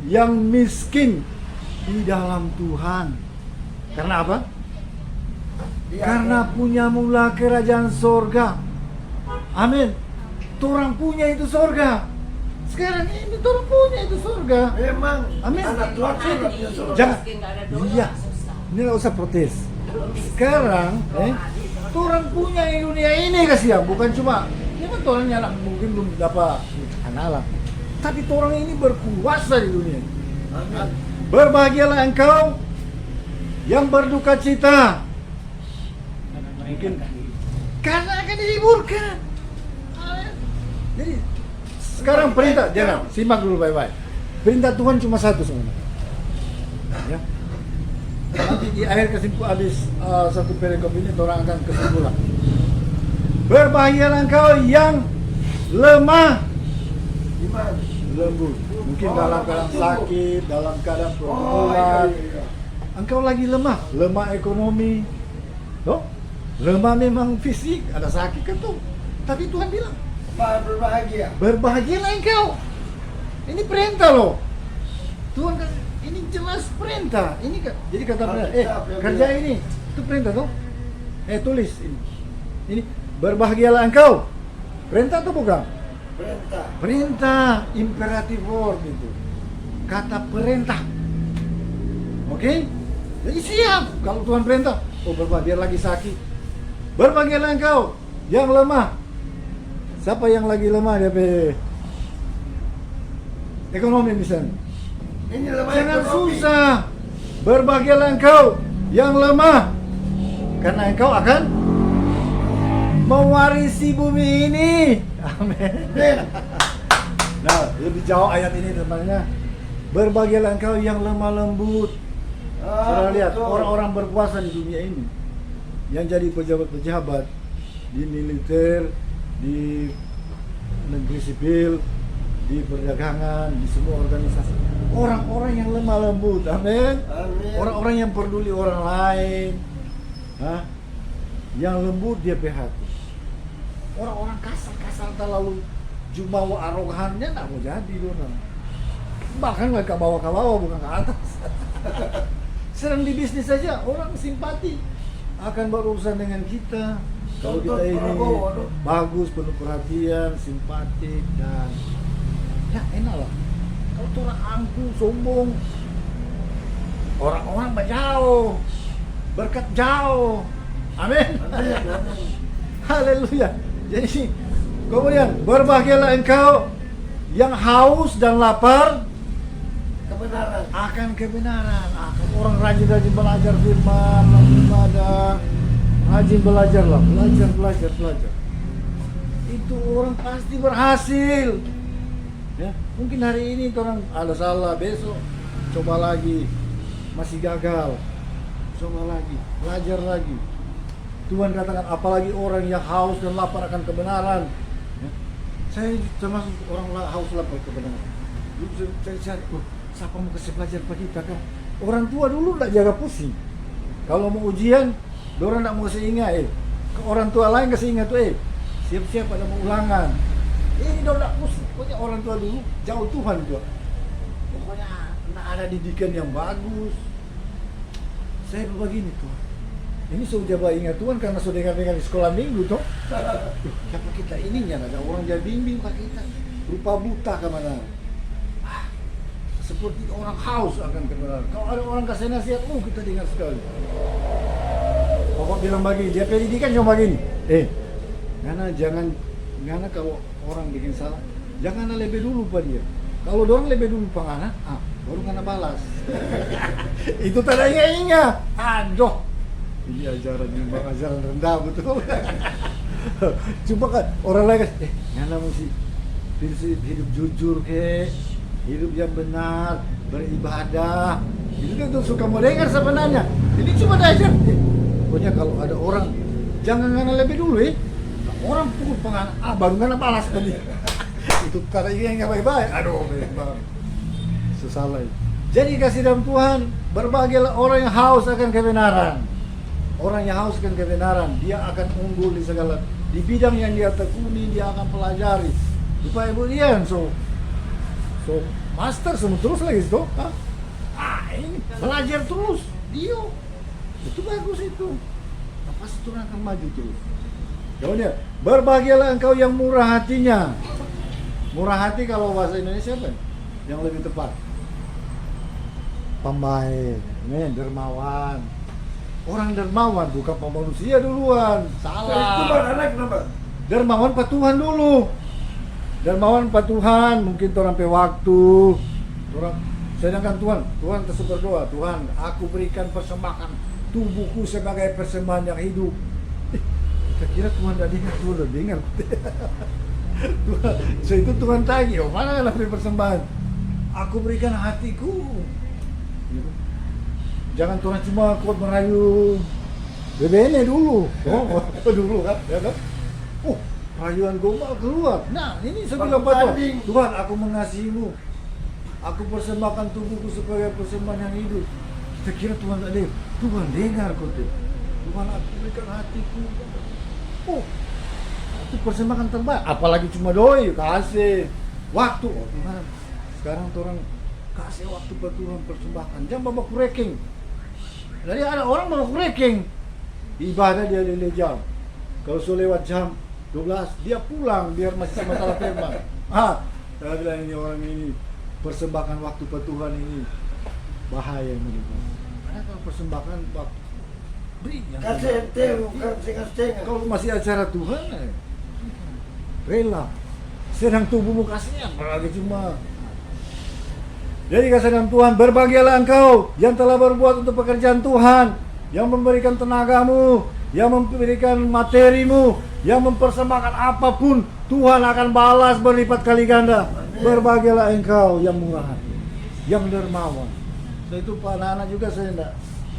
Speaker 1: yang miskin di dalam Tuhan. Karena apa? Karena punya mula kerajaan surga. Amin. Orang punya itu surga. Sekarang ini orang punya itu surga.
Speaker 2: Memang.
Speaker 1: Amin.
Speaker 2: Anak Tuhan sudah punya surga.
Speaker 1: Jangan. Iya. Ini nggak usah protes. Sekarang, orang punya di dunia ini kasihan, bukan cuma memang orangnya anak mungkin belum dapat kenalan, tapi orang ini berkuasa di dunia. Amin. Berbahagialah engkau yang berduka cita, mungkin karena akan dihiburkan. Jadi sekarang perintah, jangan simak dulu baik-baik. Perintah Tuhan cuma satu sebenarnya. Ya. Nanti di akhir kesimpulan habis satu perikop ini orang akan kesimpulan. Berbahagialah engkau yang lemah, lembut. Mungkin dalam keadaan sakit, dalam keadaan pergumulan. Engkau lagi lemah ekonomi. Loh? Lemah memang fisik, ada sakit kan tuh. Tapi Tuhan bilang, berbahagialah engkau. Ini perintah loh. Tuhan kan ini jelas perintah. Ini jadi kata perintah. Kerja ini itu perintah tuh. Tulis ini. Ini berbahagialah engkau. Perintah atau bukan? Perintah imperatif word itu. Kata perintah. Oke? Jadi siap kalau Tuhan perintah. Oh, berbahagia lagi sakit. Berbahagialah engkau yang lemah. Siapa yang lagi lemah dia ekonomi misalnya. Jangan susah. Berbahagialah engkau yang lemah, karena engkau akan mewarisi bumi ini. Amin. Nah, lebih jauh ayat ini teman-teman. Berbahagialah engkau yang lemah lembut. Saudara lihat orang-orang berkuasa di dunia ini, yang jadi pejabat-pejabat di militer, di negeri sipil, di perdagangan, di semua organisasi, orang-orang yang lemah lembut, amin. Orang-orang yang peduli orang lain, yang lembut dia hati. Orang-orang kasar terlalu jumawa arogannya nggak mau jadi loh. Bahkan nggak ke bawah bukan ke atas. Sedang di bisnis saja orang simpati akan berurusan dengan kita. Kalau kita ini bagus, penuh perhatian, simpatik dan ya enak lah. Kalau tuh orang angkuh, sombong, orang-orang jauh, berkat jauh. Amin. Haleluya. Jadi kemudian berbahagialah engkau yang haus dan lapar
Speaker 2: Kebenaran.
Speaker 1: akan kebenaran. Akan orang rajin-rajin belajar firman, rajin ibadah, rajin belajarlah, belajar. Itu orang pasti berhasil. Ya, mungkin hari ini orang ada salah, besok coba lagi, masih gagal, coba lagi, belajar lagi. Tuhan katakan apalagi orang yang haus dan lapar akan kebenaran. Ya, saya termasuk orang haus lapar kebenaran. Dulu saya cari, siapa mau kasih belajar pagi kita kan? Orang tua dulu tidak jaga pusing. Kalau mau ujian, orang tidak mau kasih ingat. Ke orang tua lain kasih ingat tuh, siap-siap ada mau ulangan. Ini dong tidak pusing. Pokoknya orang tua dulu jauh Tuhan juga. Pokoknya tidak ada didikan yang bagus. Saya begini tuh. Ini sudah coba ingat Tuhan karena sudah dengar di sekolah minggu toh. Siapa kita ininya ada orang jadi bimbing pak kita. Rupa buta kemana? Seperti orang haus akan kebenaran. Kalau ada orang kasih nasihat, kita dengar sekali. Pokok bilang begini, dia pendidikan cuma begini. Ngana kalau orang bikin salah, jangan lebih dulu pak dia. Kalau dorang lebih dulu pak anak, baru ngana balas. Itu tanda ingat. Aduh, ini ajaran rendah betul. Cuma kan orang lain, ngana mesti hidup jujur hidup yang benar, beribadah. Itu kan tuh suka mau dengar sebenarnya. Ini cuma ajar. Pokoknya kalau ada orang, jangan ngana lebih dulu orang pukul pengan, baru ngana balas tadi. Itu kata yang nggak baik-baik. Aduh, baik. Sesalah. Jadi kasih dalam Tuhan, berbahagialah orang yang haus akan kebenaran. Orang yang haus akan kebenaran, dia akan unggul di bidang yang dia tekuni, dia akan pelajari. Supaya kemudian so master semua terus lagi itu. Ini belajar terus. Dia itu bagus itu. Pasti Tuhan akan maju terus. Kemudian berbahagialah engkau yang murah hatinya. Murah hati kalau bahasa Indonesia apa? Yang lebih tepat. Pembaik, dermawan. Orang dermawan bukan pemanusia duluan. Salah.
Speaker 2: Itu anak kenapa?
Speaker 1: Dermawan pak Tuhan dulu. Dermawan pak Tuhan, mungkin orang pe waktu. Sedangkan Tuhan terus berdoa, Tuhan, aku berikan persembahan tubuhku sebagai persembahan yang hidup. Kita kira Tuhan tidak dengar, Tuhan sudah dengar. So itu Tuhan tanya, mana lah persembahan? Aku berikan hatiku. Jangan Tuhan cuma kuat merayu. BBN dulu. Dulu kan, ya kan? Rayuan gombal keluar. Nah, ini saya bilang Tuhan, aku mengasihimu. Aku persembahkan tubuhku sebagai persembahan yang hidup. Kita kira Tuhan tak dengar. Tuhan dengar kau tu. Tuhan, aku berikan hatiku. Itu persembahan terbaik. Apalagi cuma doi, kasih waktu. Tuhan, sekarang orang kasih waktu buat Tuhan persembahkan. Jangan bawa kureking. Jadi ada orang bawa kureking. Ibadah dia lele jam. Kalau sudah lewat jam 12, dia pulang biar masih sama salah firman. Saya bilang ini orang ini persembahkan waktu buat Tuhan ini bahaya mereka. Karena kalau persembahkan waktu beri yang kalau masih acara Tuhan, rela. Sedang tubuhmu kasihnya, apalagi cuma. Jadi kasih dalam Tuhan, berbahagialah engkau yang telah berbuat untuk pekerjaan Tuhan, yang memberikan tenagamu, yang memberikan materimu, yang mempersembahkan apapun, Tuhan akan balas berlipat kali ganda. Berbahagialah engkau yang murah hati, yang dermawan. So, itu Pak anak-anak juga saya tidak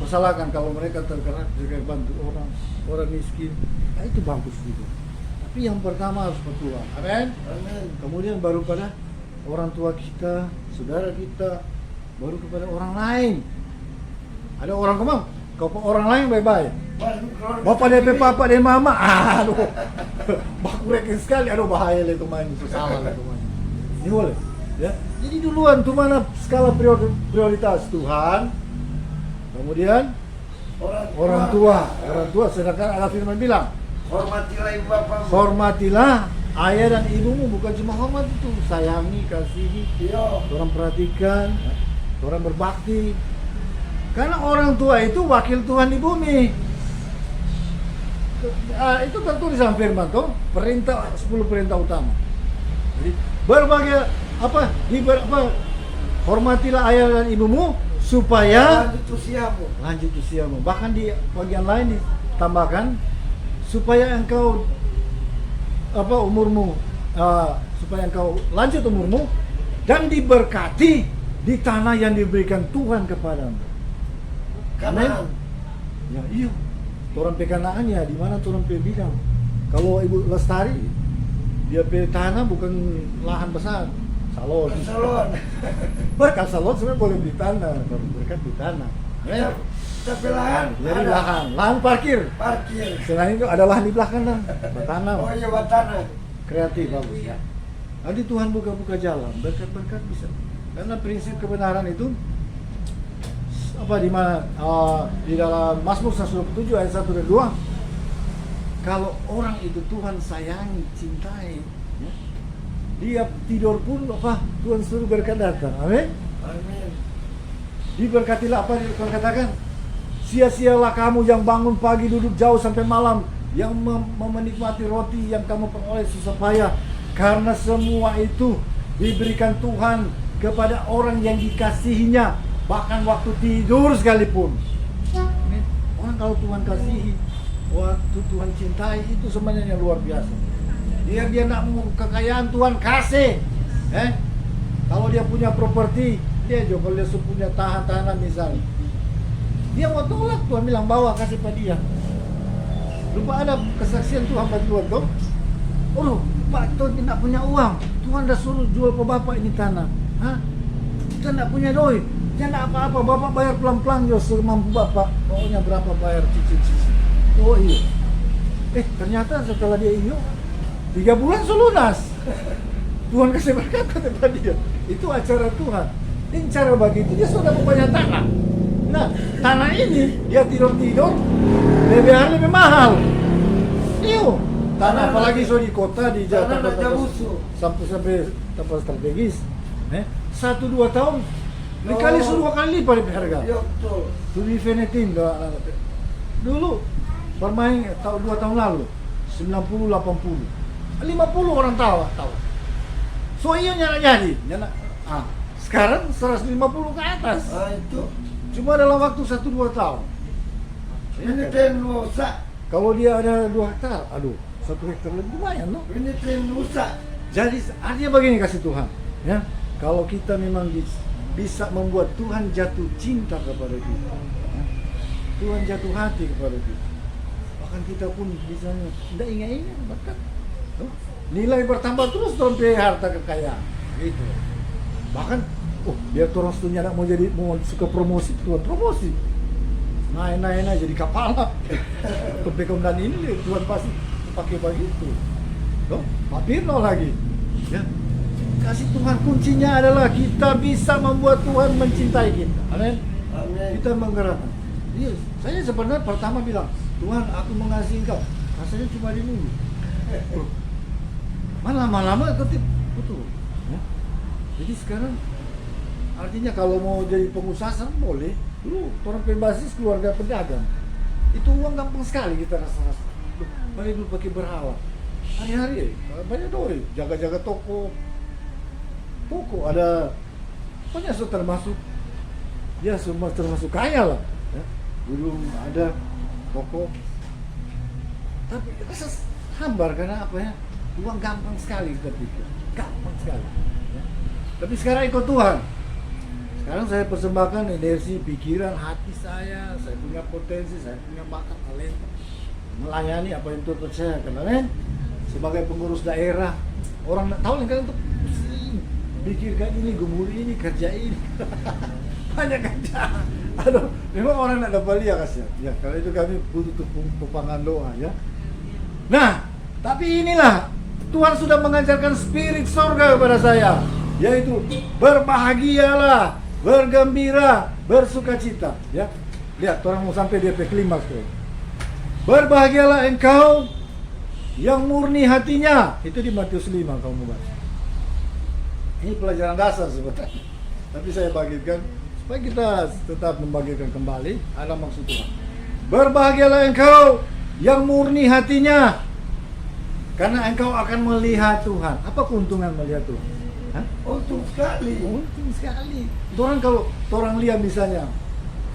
Speaker 1: persalahkan kalau mereka tergerak juga bantu orang miskin. Nah, itu bagus juga. Tapi yang pertama harus bertuah. Amin. Kemudian baru pada orang tua kita, saudara kita, baru kepada orang lain. Ada orang kemang, kau orang lain bye-bye. Bapak DP papa dan mama, aduh, baku rekin sekali, aduh bahaya lah itu main, itu salah lah itu main. Ini boleh, ya. Jadi duluan tuh mana skala prioritas Tuhan, kemudian orang tua. Sedangkan ada firman bilang,
Speaker 2: Hormatilah ibu bapamu.
Speaker 1: hormatilah ayah dan ibumu. Bukan cuma hormat itu, sayangi, kasihi,
Speaker 2: Iya.
Speaker 1: orang perhatikan, orang berbakti. Karena orang tua itu wakil Tuhan di bumi. Itu tertulis dalam firman tuh, 10 perintah utama. Jadi berbagai hormatilah ayah dan ibumu supaya lanjut usiamu. Bahkan di bagian lain ditambahkan supaya engkau umurmu supaya engkau lanjut umurmu dan diberkati di tanah yang diberikan Tuhan kepadamu.
Speaker 2: Kanaan.
Speaker 1: Ya iya. Orang Kanaan ya di mana orang bilang. Kalau Ibu Lestari dia pilih tanah bukan lahan besar. Salon. Berkat salon sebenarnya boleh di tanah, berkat di tanah.
Speaker 2: Ya, tapi lahan.
Speaker 1: Jadi
Speaker 2: ada.
Speaker 1: lahan parkir.
Speaker 2: Parkir.
Speaker 1: Selain itu ada lahan di belakang lah, bertanam.
Speaker 2: Oh iya, bertanam.
Speaker 1: Kreatif bagus. Nanti Tuhan buka-buka jalan, berkat-berkat bisa. Karena prinsip kebenaran itu di mana di dalam Mazmur 127 ayat 1 dan 2, kalau orang itu Tuhan sayangi, cintai, ya, dia tidur pun Tuhan suruh berkat datang. Amin.
Speaker 2: Amin.
Speaker 1: Diberkatilah apa yang Tuhan katakan. Sia-sialah kamu yang bangun pagi duduk jauh sampai malam, yang menikmati roti yang kamu peroleh susah payah, karena semua itu diberikan Tuhan kepada orang yang dikasihinya. Bahkan waktu tidur sekalipun. Orang kalau Tuhan kasihi, waktu Tuhan cintai, itu sebenarnya luar biasa. Dia nak mau kekayaan, Tuhan kasih. Kalau dia punya properti, dia juga kalau dia punya tahanan misalnya, dia mau tolak, Tuhan bilang bawa kasih pada dia. Lupa ada kesaksian Tuhan bantuan tuh. Oh, Pak Tuhan tidak punya uang, Tuhan dah suruh jual ke bapak ini tanah. Kita tidak punya doi. Ya enggak apa-apa, bapak bayar pelan-pelan ya semampu bapak. Pokoknya berapa bayar cicil-cicil. Oh iya. Ternyata setelah dia 3 bulan selunas. Tuhan kasih berkat kepada dia. Itu acara Tuhan. Ini cara begitu dia sudah punya tanah. Nah, tanah ini dia tidur-tidur lebih mahal. Iyo. Tanah apalagi di kota di Jakarta sampai tempat strategis. 1-2 tahun dikali 2 kali lipat harga.
Speaker 2: Iya betul.
Speaker 1: Tuh Venetin dulu bermain 2 tahun lalu 90 80 50 orang tahu. So iya nyana jadi. Sekarang 150 ke atas.
Speaker 2: Itu.
Speaker 1: Cuma dalam waktu 1-2 tahun.
Speaker 2: Ini tren rusak.
Speaker 1: Kalau dia ada 2 hektar, 1 hektar lebih lumayan loh.
Speaker 2: Ini tren rusak.
Speaker 1: Jadi artinya begini kasih Tuhan, ya. Kalau kita memang bisa membuat Tuhan jatuh cinta kepada kita, ya. Tuhan jatuh hati kepada kita. Bahkan kita pun misalnya tidak ingat-ingat berkat, nilai bertambah terus sampai harta kekayaan, gitu. Bahkan, dia terus tuh mau suka promosi, Tuhan promosi, naik jadi kepala, kepekom dan ini Tuhan pasti pakai begitu, Pak Pirno lagi, ya. Kasih Tuhan kuncinya adalah kita bisa membuat Tuhan mencintai kita. Amin. Kita menggerakkan. Iya, saya sebenarnya pertama bilang, Tuhan aku mengasihi Engkau. Rasanya cuma di mulut. Lama-lama ketip betul. Ya. Jadi sekarang artinya kalau mau jadi pengusaha boleh. Dulu orang berbasis keluarga pedagang. Itu uang gampang sekali kita rasa-rasa. Banyak dulu pakai berhala. Hari-hari banyak doi, jaga-jaga toko ada, pokoknya termasuk ya semua termasuk kaya lah, ya. Belum ada toko, tapi rasa hambar karena apa ya, uang gampang sekali kita pikir, gampang sekali, ya. Tapi sekarang ikut Tuhan. Sekarang saya persembahkan energi, pikiran, hati saya punya potensi, saya punya bakat, talenta melayani apa yang Tuhan percayakan. Amin. Sebagai pengurus daerah, orang tahu kan untuk pikirkan ini, gumul ini, kerja ini. Banyak kerja. Aduh, memang orang nak dapat lihat kasihan. Ya, kalau itu kami butuh tupangan doa, ya. Nah, tapi inilah Tuhan sudah mengajarkan spirit sorga kepada saya. yaitu berbahagialah, bergembira, bersukacita. Ya, lihat orang mau sampai dia klimaks tuh. Berbahagialah engkau yang murni hatinya. Itu di Matius 5 kamu baca. Ini pelajaran dasar sebenarnya. Tapi saya bagikan supaya kita tetap membagikan kembali ada maksud Tuhan. Berbahagialah engkau yang murni hatinya, karena engkau akan melihat Tuhan. Apa keuntungan melihat Tuhan? Hah?
Speaker 2: Untung sekali.
Speaker 1: Untung sekali. Orang kalau orang lihat misalnya,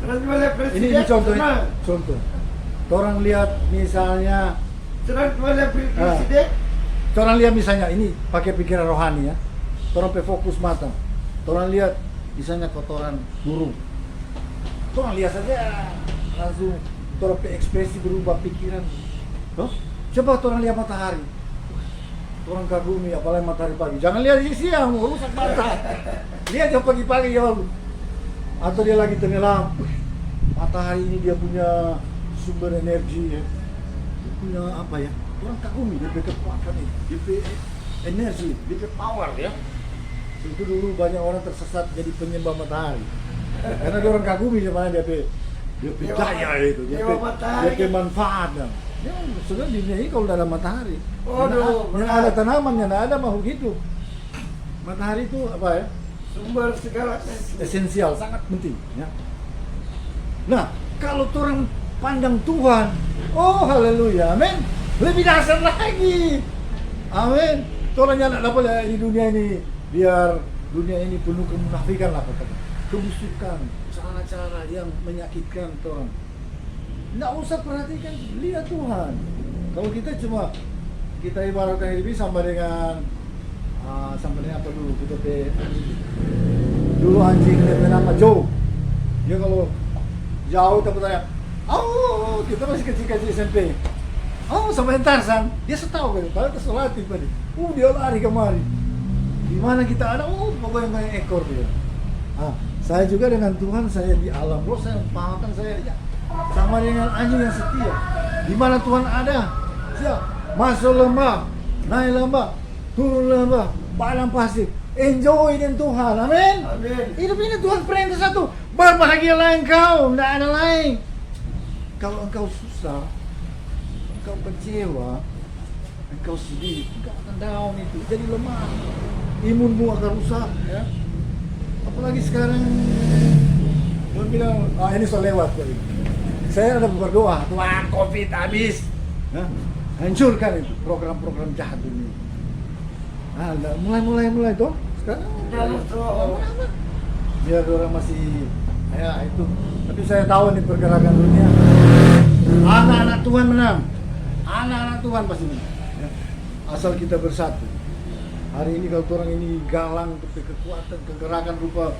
Speaker 2: Senang melihat presiden.
Speaker 1: ini contoh.
Speaker 2: senang.
Speaker 1: Contoh. Orang lihat misalnya,
Speaker 2: Senang melihat presiden.
Speaker 1: orang lihat misalnya ini pakai pikiran rohani ya. Orang fokus mata. Orang lihat misalnya kotoran burung. Orang lihat saja langsung orang ekspresi berubah pikiran. Toh? Coba orang lihat matahari. Orang kagumi apalagi matahari pagi. Jangan lihat di siang, rusak mata. Lihat yang pagi-pagi ya. Atau dia lagi tenggelam. Matahari ini dia punya sumber energi ya. Dia punya apa ya? Orang kagumi dia punya kekuatan itu. Dia punya energi, dia punya power ya. Itu dulu banyak orang tersesat jadi penyembah matahari. Karena dia orang kagumi gimana dia punya daya itu, dia punya manfaat. Ya, sudah di dunia ini kalau tidak ada matahari, yang ada tanaman, yang ada makhluk hidup. Matahari itu apa ya?
Speaker 2: Sumber segala
Speaker 1: Esensial, sangat penting. Ya. Nah, kalau orang pandang Tuhan, oh haleluya, amin. Lebih dasar lagi, amin. Orang yang tidak dapat di dunia ini, biar dunia ini penuh kemunafikan lah katakan, kebusukan, cara-cara yang menyakitkan orang. Nggak usah perhatikan, lihat Tuhan. Kalau kita cuma kita ibaratkan hidup sama dengan apa dulu kita dulu anjing dia nama Joe. Dia kalau jauh kita bertanya, oh kita masih kecil-kecil SMP. Oh sama Tarzan, dia setahu kan, kalau terselatih tadi. Dia lari kemari. Di mana kita ada, banyak ekor dia. Saya juga dengan Tuhan, saya di alam roh, saya pahamkan saya ya, sama dengan anjing yang setia. Di mana Tuhan ada, siap. Masuk lembah, naik lembah, turun lembah, padang pasir. Enjoy dengan Tuhan, amin.
Speaker 2: Amin.
Speaker 1: Hidup ini Tuhan perintah satu, berbahagialah engkau, tidak ada lain. Kalau engkau susah, engkau kecewa, engkau sedih, engkau akan down itu, jadi lemah. Imunmu akan rusak, ya. Apalagi sekarang, dia bilang, ini sudah lewat kali. Saya ada berdoa, Tuhan COVID habis, ya. Hancurkan itu program-program jahat ini. Mulai tuh. Sekarang biar orang masih, ya itu. Tapi saya tahu nih pergerakan dunia. Anak-anak Tuhan menang, anak-anak Tuhan pasti menang. Ya. Asal kita bersatu. Hari ini kalau orang ini galang, kekuatan, kegerakan rupa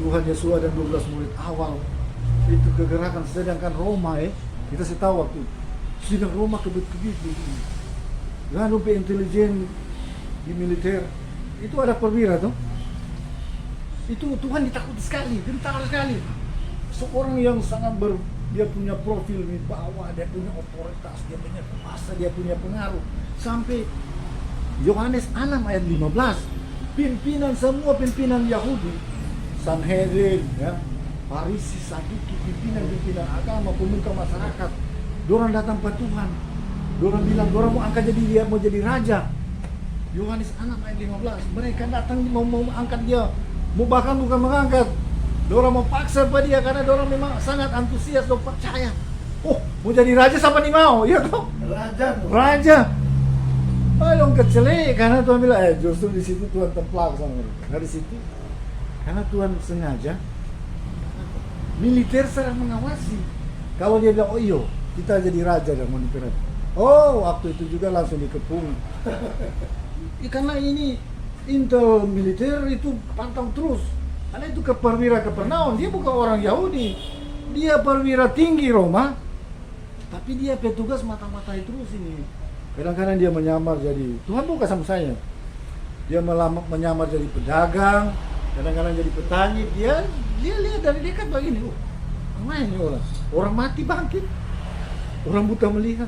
Speaker 1: Tuhan Yesus dan 12 murid awal itu kegerakan, sedangkan Roma kita tahu waktu sedang Roma kebit-kebit dan rupa intelijen di militer itu ada perwira tuh, itu Tuhan ditakuti sekali, gentar sekali. Seorang yang sangat dia punya profil di bawah, dia punya otoritas, dia punya kuasa, dia punya pengaruh. Sampai Yohanes 6 ayat 15, semua pimpinan Yahudi, Sanhedrin, ya, Farisi, Saduki, pimpinan agama, pemuka masyarakat, dorang datang ke Tuhan, dorang bilang, dorang mau angkat jadi dia mau jadi raja. Yohanes 6 ayat 15, mereka datang mau angkat dia, mau bahkan bukan mengangkat, dorang mau paksa pada dia karena dorang memang sangat antusias dan percaya. Oh, mau jadi raja siapa nih mau? Ya toh? Raja. Long kecele karena Tuhan bilang, justru di situ Tuhan templak sama mereka. Nah di situ, karena Tuhan sengaja, militer sedang mengawasi. Kalau dia bilang, oh iyo, kita jadi raja dan militer. Oh, waktu itu juga langsung dikepung. Karena ini intel militer itu pantau terus. Karena itu perwira Kapernaum, dia bukan orang Yahudi. Dia perwira tinggi Roma, tapi dia petugas mata-matai terus ini. Kadang-kadang dia menyamar jadi, Tuhan bukan sama saya. Dia menyamar jadi pedagang, kadang-kadang jadi petani. Dia lihat dari dekat begini, main orang. Orang mati bangkit, orang buta melihat.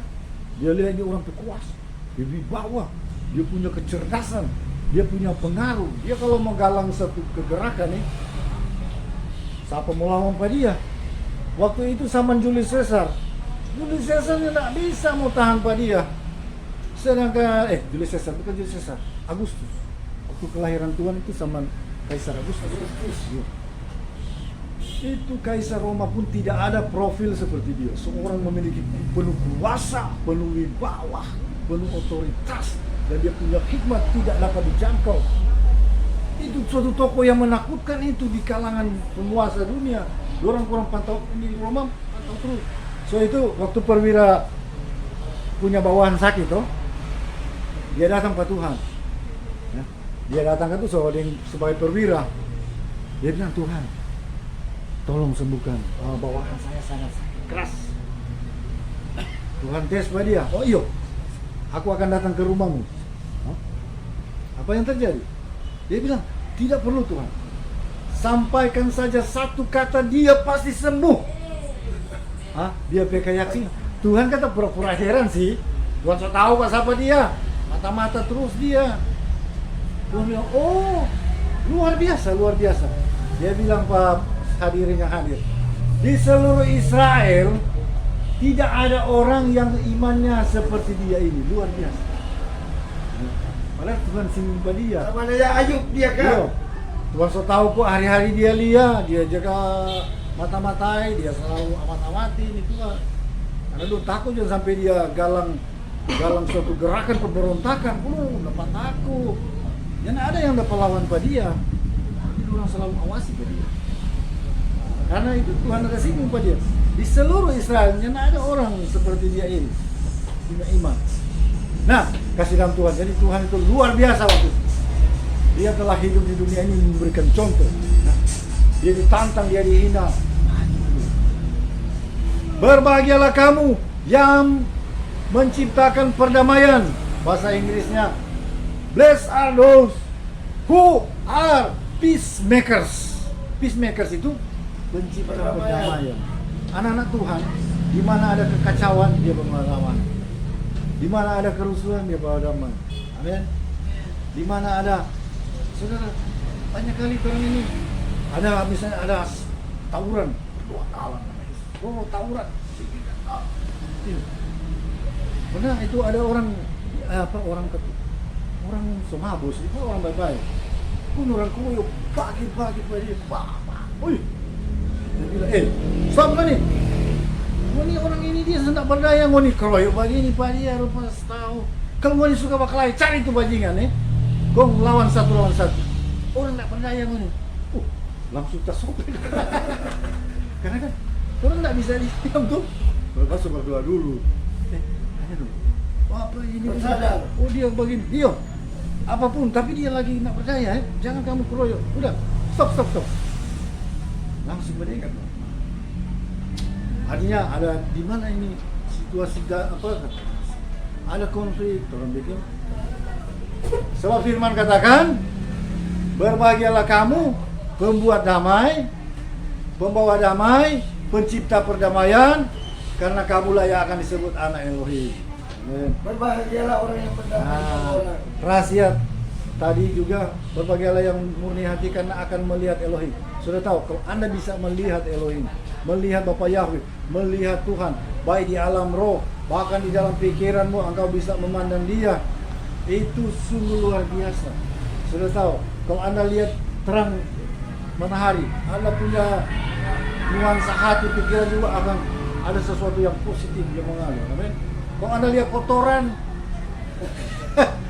Speaker 1: Dia lihat ini orang berkuasa, dia wibawa, dia punya kecerdasan. dia punya pengaruh. Dia kalau mau galang satu kegerakan nih, siapa mau lawan pada dia? Waktu itu zaman Julius Caesar. Julius Caesar tidak bisa mau tahan pada dia. Sedangkan Julius Caesar bukan Julius Caesar, Agustus. Waktu kelahiran Tuhan itu sama Kaisar Agustus. Iya. Itu Kaisar Roma pun tidak ada profil seperti dia. Seorang memiliki penuh kuasa, penuh wibawa, penuh otoritas, dan dia punya hikmat tidak dapat dijangkau. Itu suatu tokoh yang menakutkan itu di kalangan penguasa dunia. Orang-orang pantau di Roma pantau terus. So itu waktu perwira punya bawahan sakit toh, dia datang ke Tuhan. Ya. Dia datang ke Tuhan sebagai perwira. Dia bilang, Tuhan, tolong sembuhkan, bawahan saya sangat sakit keras. Tuhan tes pada dia, oh iyo, aku akan datang ke rumahmu. Hah? Apa yang terjadi? Dia bilang, tidak perlu Tuhan, sampaikan saja satu kata, dia pasti sembuh. Hah? Dia yakin. Tuhan kata pura-pura heran sih. Tuhan so tahu pak siapa dia, mata-mata terus dia. Tuhan bilang, oh luar biasa, luar biasa. Dia bilang, Pak hadirin yang hadir, di seluruh Israel tidak ada orang yang imannya seperti dia ini, luar biasa. Padahal Tuhan sembah dia.
Speaker 2: Sama ada Ayub dia kan.
Speaker 1: Yo, Tuhan so tahu kok hari-hari dia lihat, dia jaga mata-matai, dia selalu amat-amatin itu kan. Karena lu takut jangan sampai dia galang suatu gerakan pemberontakan, dapat takut. Dan ada yang dapat lawan pada dia. Jadi orang selalu awasi pada dia. Karena itu Tuhan ada singgung pada dia. Di seluruh Israel tidak ada orang seperti dia ini, punya iman. Nah, kasih dalam Tuhan. Jadi Tuhan itu luar biasa waktu itu. Dia telah hidup di dunia ini memberikan contoh. Nah, dia ditantang, dia dihina. Berbahagialah kamu yang menciptakan perdamaian. Bahasa Inggrisnya, blessed are those who are peacemakers. Peacemakers itu pencipta perdamaian. Anak-anak Tuhan, di mana ada kekacauan dia bawa damai. Di mana ada kerusuhan dia bawa damai. Amin. Di mana ada, saudara, banyak kali orang ini ada misalnya ada tawuran, berdoa Allah namanya. Oh tawuran. Benar itu ada orang orang semabus itu orang baik-baik. Pun orang kuyuk pagi-pagi dia, woi. Dia bilang, stop kan nih? Ini orang ini dia sendak berdaya, ngoni keroyok begini Pak dia rupa tahu. Kalau ngoni suka bakalai, cari itu bajingan kau lawan satu. Orang tak berdaya ngoni. Langsung tersobek. Karena kan orang tak bisa diam tuh. Lepas berdoa dulu. Tanya dulu. Apa ini?
Speaker 2: Sadar.
Speaker 1: Oh dia begini, dia apapun, tapi dia lagi nak berdaya, jangan kamu keroyok. Udah, stop. Langsung berdaya kan. Artinya ada di mana ini situasi ada konflik orang bikin. Sebab firman katakan, berbahagialah kamu pembuat damai, pembawa damai, pencipta perdamaian, karena kamulah yang akan disebut anak Elohim. Amen.
Speaker 2: Berbahagialah orang yang berdamai sama orang.
Speaker 1: Rahasia tadi juga, berbahagialah yang murni hati karena akan melihat Elohim. Sudah tahu, kalau Anda bisa melihat Elohim, melihat Bapa Yahweh, melihat Tuhan, baik di alam roh, bahkan di dalam pikiranmu engkau bisa memandang Dia, itu sungguh luar biasa. Sudah tahu, kalau Anda lihat terang matahari, Anda punya nuansa hati, pikiran juga akan ada sesuatu yang positif yang mengalir. Amin. Kalau Anda lihat kotoran,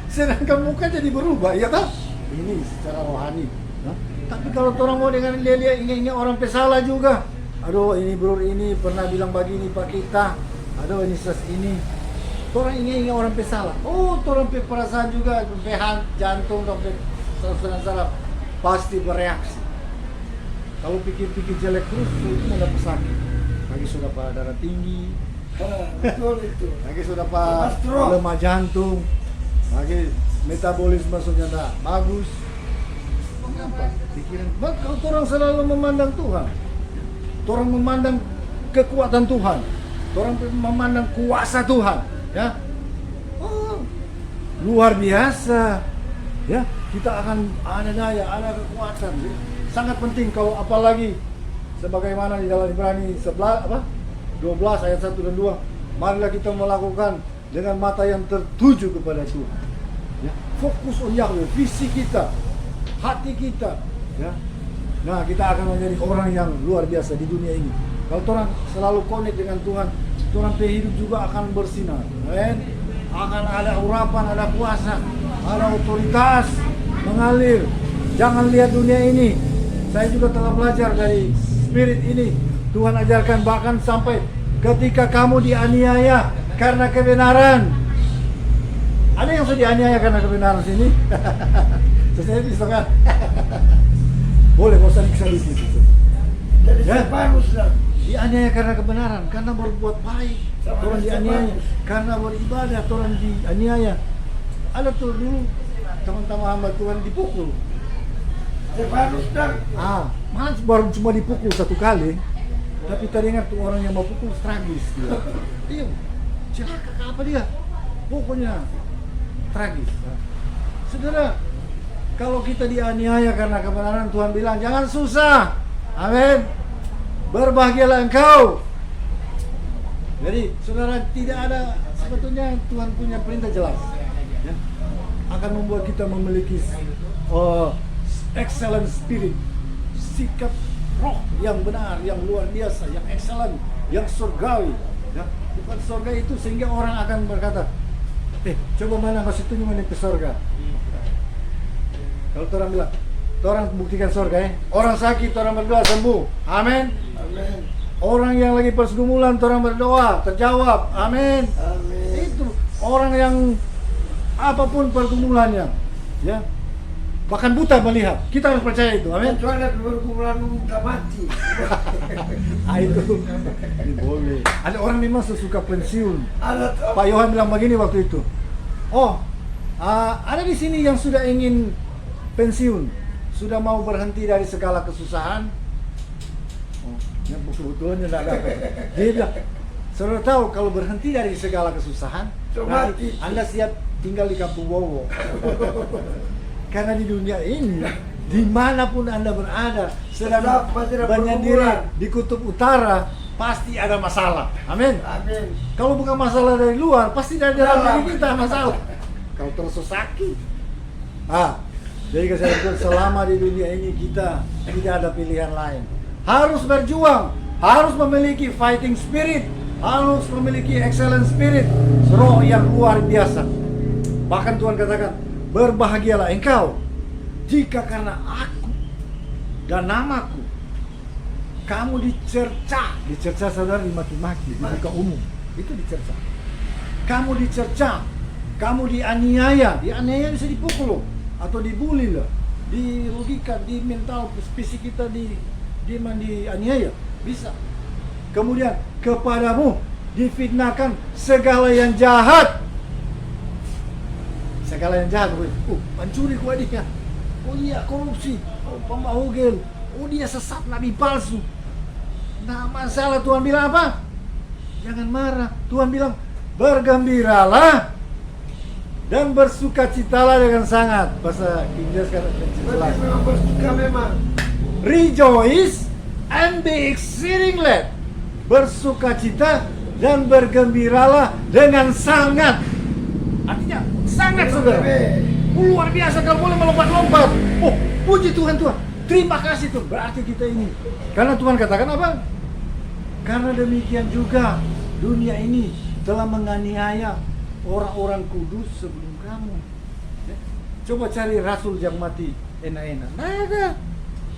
Speaker 1: sedangkan muka jadi berubah, ya kan? Ini secara rohani. Nah, tapi kalau orang mau dengan dia ingin orang pesalah juga. Aduh, ini bro ini pernah bilang begini Pak kita. Aduh, ini ini. Orang ingin orang pesalah. Oh, orang perasaan juga, jantung, saluran saraf pasti bereaksi. Kalau pikir-pikir jelek terus, itu mudah pesakit. Lagi sudah pada darah tinggi,
Speaker 2: Betul itu.
Speaker 1: lagi sudah pada lemah jantung, lagi metabolisme sudah tidak bagus. Mengapa? Pikiran. Kalau orang selalu memandang Tuhan, orang memandang kekuatan Tuhan, orang memandang kuasa Tuhan, ya. Oh, luar biasa, ya. kita akan ada daya, ada kekuatan. Sangat penting kalau apalagi sebagaimana di dalam Ibrani 11 12 ayat 1 dan 2. Marilah kita melakukan dengan mata yang tertuju kepada Tuhan. Ya, fokus on Yahweh, visi kita, hati kita, ya. Nah, kita akan menjadi orang yang luar biasa di dunia ini. Kalau orang selalu connect dengan Tuhan, orang hidup juga akan bersinar. Akan ada urapan, ada kuasa, ada otoritas mengalir. Jangan lihat dunia ini. Saya juga telah belajar dari spirit ini. Tuhan ajarkan bahkan sampai ketika kamu dianiaya karena kebenaran. Ada yang sudah dianiaya karena kebenaran sini? Saya bisa kan? Boleh, gak usah dikisah di situ.
Speaker 2: Jadi
Speaker 1: Ya.
Speaker 2: separuh sudah.
Speaker 1: Dianiaya karena kebenaran, karena berbuat baik.
Speaker 2: Sama
Speaker 1: Orang
Speaker 2: ada
Speaker 1: dianiaya
Speaker 2: separuh.
Speaker 1: karena beribadah, orang dianiaya. Ada tuh dulu teman-teman hamba Tuhan dipukul.
Speaker 2: Separuh sudah.
Speaker 1: Malah baru cuma dipukul satu kali. Tapi teringat tuh orang yang mau pukul tragis dia. Iya, celaka ke apa dia? Pokoknya tragis. Saudara, kalau kita dianiaya karena kebenaran, Tuhan bilang jangan susah. Amin. Berbahagialah engkau. Jadi saudara, tidak ada, sebetulnya Tuhan punya perintah jelas, ya, akan membuat kita memiliki excellent spirit, sikap roh yang benar, yang luar biasa, yang excellent, yang surgawi, ya. Bukan surga itu sehingga orang akan berkata, coba mana kau situ mana ke surga. Kalau orang bilang, orang buktikan surga, orang sakit, orang berdoa sembuh, amin.
Speaker 2: Amin.
Speaker 1: Orang yang lagi persegumulan, orang berdoa terjawab, amin.
Speaker 2: Amin.
Speaker 1: Itu orang yang apapun pergumulannya, ya, bahkan buta melihat, kita harus percaya itu, amin.
Speaker 2: Kecuali ada bergumulan minta mati.
Speaker 1: Itu ini boleh. Ada orang memang sesuka pensiun.
Speaker 2: Ada
Speaker 1: Pak Yohan bilang begini waktu itu. Ada di sini yang sudah ingin pensiun, sudah mau berhenti dari segala kesusahan. Ya kebetulannya tidak ada. Dia bilang, saudara tahu kalau berhenti dari segala kesusahan, nanti Anda siap tinggal di kampung Wowo. Karena di dunia ini, dimanapun Anda berada, sedang menyendiri di kutub utara, pasti ada masalah. Amin.
Speaker 2: Amin.
Speaker 1: Kalau bukan masalah dari luar, pasti dari dalam diri kita masalah. Kalau terus sakit. Jadi saya bilang selama di dunia ini kita tidak ada pilihan lain. Harus berjuang, harus memiliki fighting spirit, harus memiliki excellent spirit, roh yang luar biasa. Bahkan Tuhan katakan, berbahagialah engkau jika karena aku dan namaku kamu dicerca saudara, dimaki-maki di muka umum, itu dicerca. Kamu dicerca, kamu dianiaya bisa dipukul loh, atau dibully loh, dirugikan, di mental fisik kita dianiaya, bisa. Kemudian kepadamu difitnahkan segala yang jahat. Segala yang jahat, pencuri kuat dia. Oh iya, korupsi, pembahugel. Oh dia sesat, nabi palsu. Nah masalah, Tuhan bilang apa? Jangan marah. Tuhan bilang bergembiralah dan bersukacitalah dengan sangat. Bahasa Inggris kan jelas.
Speaker 2: Memang bersuka memang.
Speaker 1: Rejoice and be exceeding glad. Bersukacita dan bergembiralah dengan sangat. Artinya sangat, saudara. Luar biasa kalau boleh melompat-lompat. Oh, puji Tuhan, Tuhan. Terima kasih Tuhan. Berarti kita ini. Karena Tuhan katakan apa? Karena demikian juga dunia ini telah menganiaya orang-orang kudus sebelum kamu. Ya. Coba cari rasul yang mati enak-enak. Nah, ada.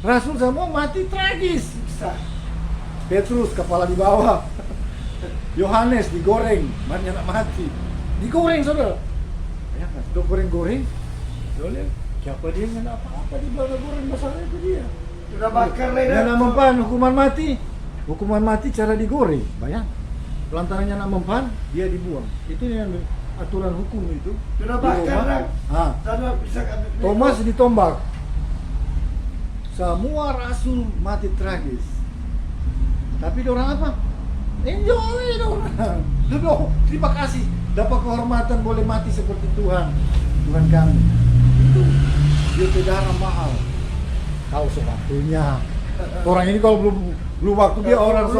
Speaker 1: Rasul semua mati tragis. Petrus kepala di bawah. Yohanes digoreng, banyak anak mati. Digoreng, saudara. Ya, sudah goreng-goreng. Boleh. Siapa dia yang apa-apa di bawah goreng, masalah itu dia.
Speaker 2: Sudah bakar lagi.
Speaker 1: Yang mempan hukuman mati. Hukuman mati cara digoreng, bayang. Pelantarannya nak mempan, dia dibuang. Itu yang aturan hukum itu.
Speaker 2: Sudah
Speaker 1: Di
Speaker 2: bakar
Speaker 1: Roma.
Speaker 2: lah. Sana bisa kami.
Speaker 1: Thomas ditombak. Semua rasul mati tragis. Tapi orang apa? Enjoy orang. Aduh, terima kasih. Dapat kehormatan boleh mati seperti Tuhan. Tuhan kami. Itu dia darah mahal. Kau sewaktunya. Orang ini kalau belum waktu dia orang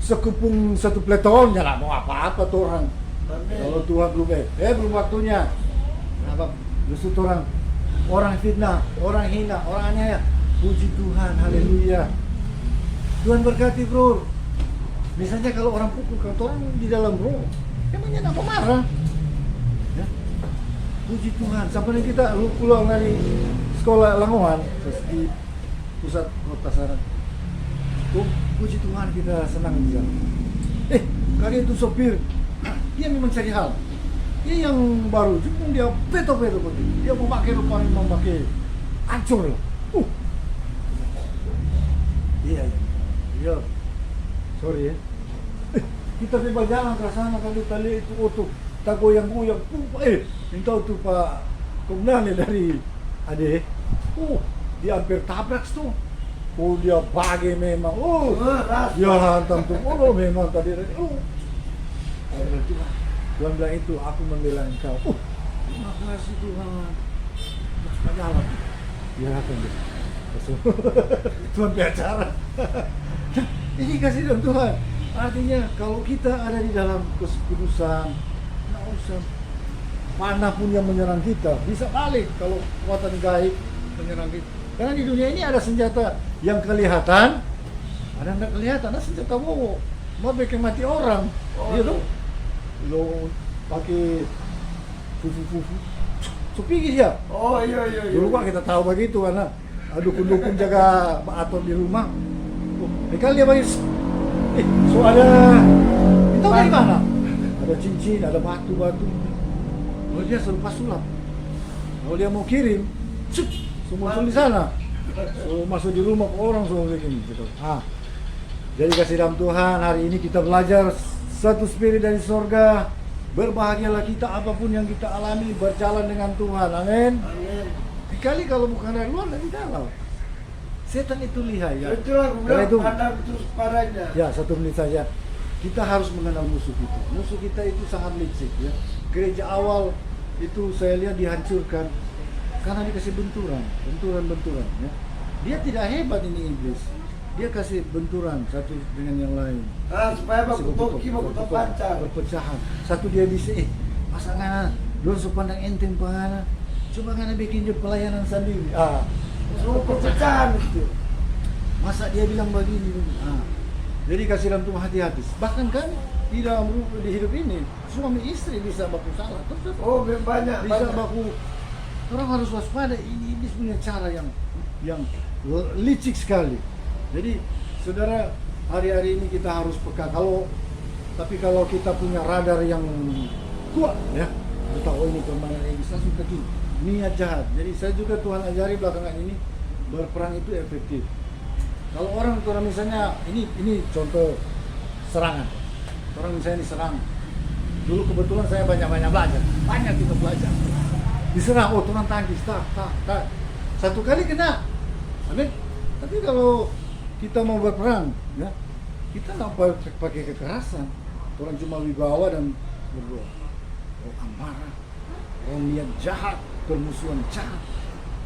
Speaker 1: sekupung satu peleton, ya lah mau apa-apa tuh orang. Kalau Tuhan belum waktunya. Kenapa? Justru orang fitnah, orang hina, orang aniaya. Puji Tuhan, haleluya. Tuhan berkati bro. Misalnya kalau orang pukul orang di dalam roh, emangnya apa marah? Ya. Puji Tuhan. Sampai kita pulang dari sekolah Langohan di pusat kota sana. Puji Tuhan kita senang di sana. Kali itu sopir, dia memang cari hal. Dia yang baru, cuma dia peto-peto begitu. Dia memakai hancur lah. Iya. Sorry ya. Kita tiba jalan ke sana kali itu otot tak goyang-goyang. Minta tuh Pak Komandan dari Ade. Dia hampir tabrak tuh. Dia bagi memang. Dia hantam tuh. Memang tadi. Tuhan bilang itu, aku membela engkau. Terima kasih Tuhan. Terus jalan. Dia akan dia. Tuhan bicara. Ini kasih dong Tuhan. Artinya kalau kita ada di dalam kekudusan, nggak usah mana pun yang menyerang kita bisa balik kalau kekuatan gaib menyerang kita. Karena di dunia ini ada senjata yang kelihatan, ada yang nggak kelihatan. Ada senjata mau bikin mati orang. Iya dong. Lo pakai fufu, supigi dia.
Speaker 2: Iya.
Speaker 1: Dulu Pak kita tahu begitu karena dukun-dukun jaga atur di rumah. Kali dia bagi, so ada, tahu dari mana? Ada cincin, ada batu-batu. Kalau dia suruh pas sulap. Kalau dia mau kirim, semua muncul di sana. So masuk di rumah ke orang semua begini. Gitu. Jadi kasih dalam Tuhan, hari ini kita belajar satu spirit dari sorga. Berbahagialah kita apapun yang kita alami berjalan dengan Tuhan. Amin. Kali kalau bukan dari luar, dari dalam. Setan itu lihai ya.
Speaker 2: Itulah
Speaker 1: Karena itu,
Speaker 2: ada terus parahnya.
Speaker 1: ya 1 menit saja. Kita harus mengenal musuh kita. Musuh kita itu sangat licik ya. Gereja awal itu saya lihat dihancurkan karena dikasih benturan ya. Dia tidak hebat ini iblis. Dia kasih benturan satu dengan yang lain.
Speaker 2: Supaya baku pancar.
Speaker 1: Perpecahan. Satu dia bisa pasangan lu sepandang enteng pangana. Coba karena bikin dia pelayanan sendiri. Perpecahan itu. Masa dia bilang begini? Jadi kasih dalam Tuhan hati-hati. Bahkan kan di hidup ini suami istri bisa baku salah. Terus
Speaker 2: banyak.
Speaker 1: Bisa baku. Orang harus waspada. Ini punya cara yang licik sekali. Jadi saudara, hari-hari ini kita harus peka. Tapi kalau kita punya radar yang kuat ya, kita tahu ini permainan iblis langsung ke niat jahat. Jadi saya juga Tuhan ajari belakangan ini berperang itu efektif. Kalau orang misalnya ini contoh serangan. Orang misalnya diserang. Dulu kebetulan saya banyak belajar. Banyak kita belajar. Diserang, orang tangkis, tak. Satu kali kena. Amin. Tapi kalau kita mau berperang, ya, kita nggak pakai kekerasan. Orang cuma wibawa dan berdoa. Amarah, niat jahat, permusuhan jahat,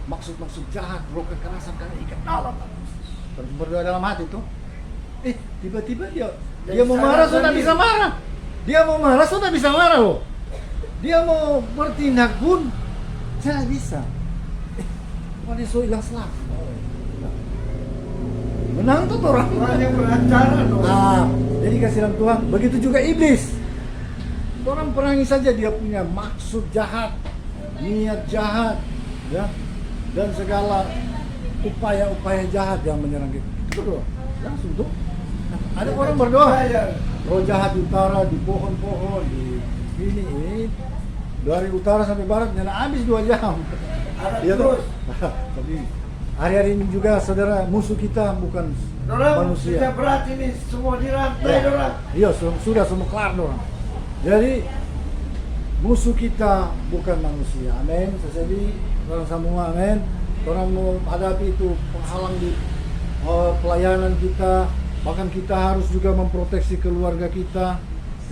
Speaker 1: maksud jahat, kekerasan karena ikat dalam. Terus berdoa dalam hati tuh. Tiba-tiba dia mau marah sudah bisa marah. Dia mau marah sudah bisa marah loh. Dia mau bertindak pun tidak bisa. Dia so hilang selap. Menang tuh orang
Speaker 2: yang beracara dong.
Speaker 1: Jadi kasih dalam Tuhan. Begitu juga iblis. Orang perangi saja dia punya maksud jahat, niat jahat, ya, dan segala upaya-upaya jahat yang menyerang kita. Itu doa. Langsung tuh. Ada orang berdoa. Roh jahat di utara, di pohon-pohon, di ini. Dari utara sampai barat, dan habis 2 jam.
Speaker 2: Ada terus.
Speaker 1: Tapi hari-hari ini juga saudara, musuh kita bukan manusia.
Speaker 2: Sudah berat ini, semua dirantai orang.
Speaker 1: Iya, sudah semua kelar orang. Jadi musuh kita bukan manusia. Amin. Sesedih orang semua, amin. Orang menghadapi itu penghalang di pelayanan kita, bahkan kita harus juga memproteksi keluarga kita,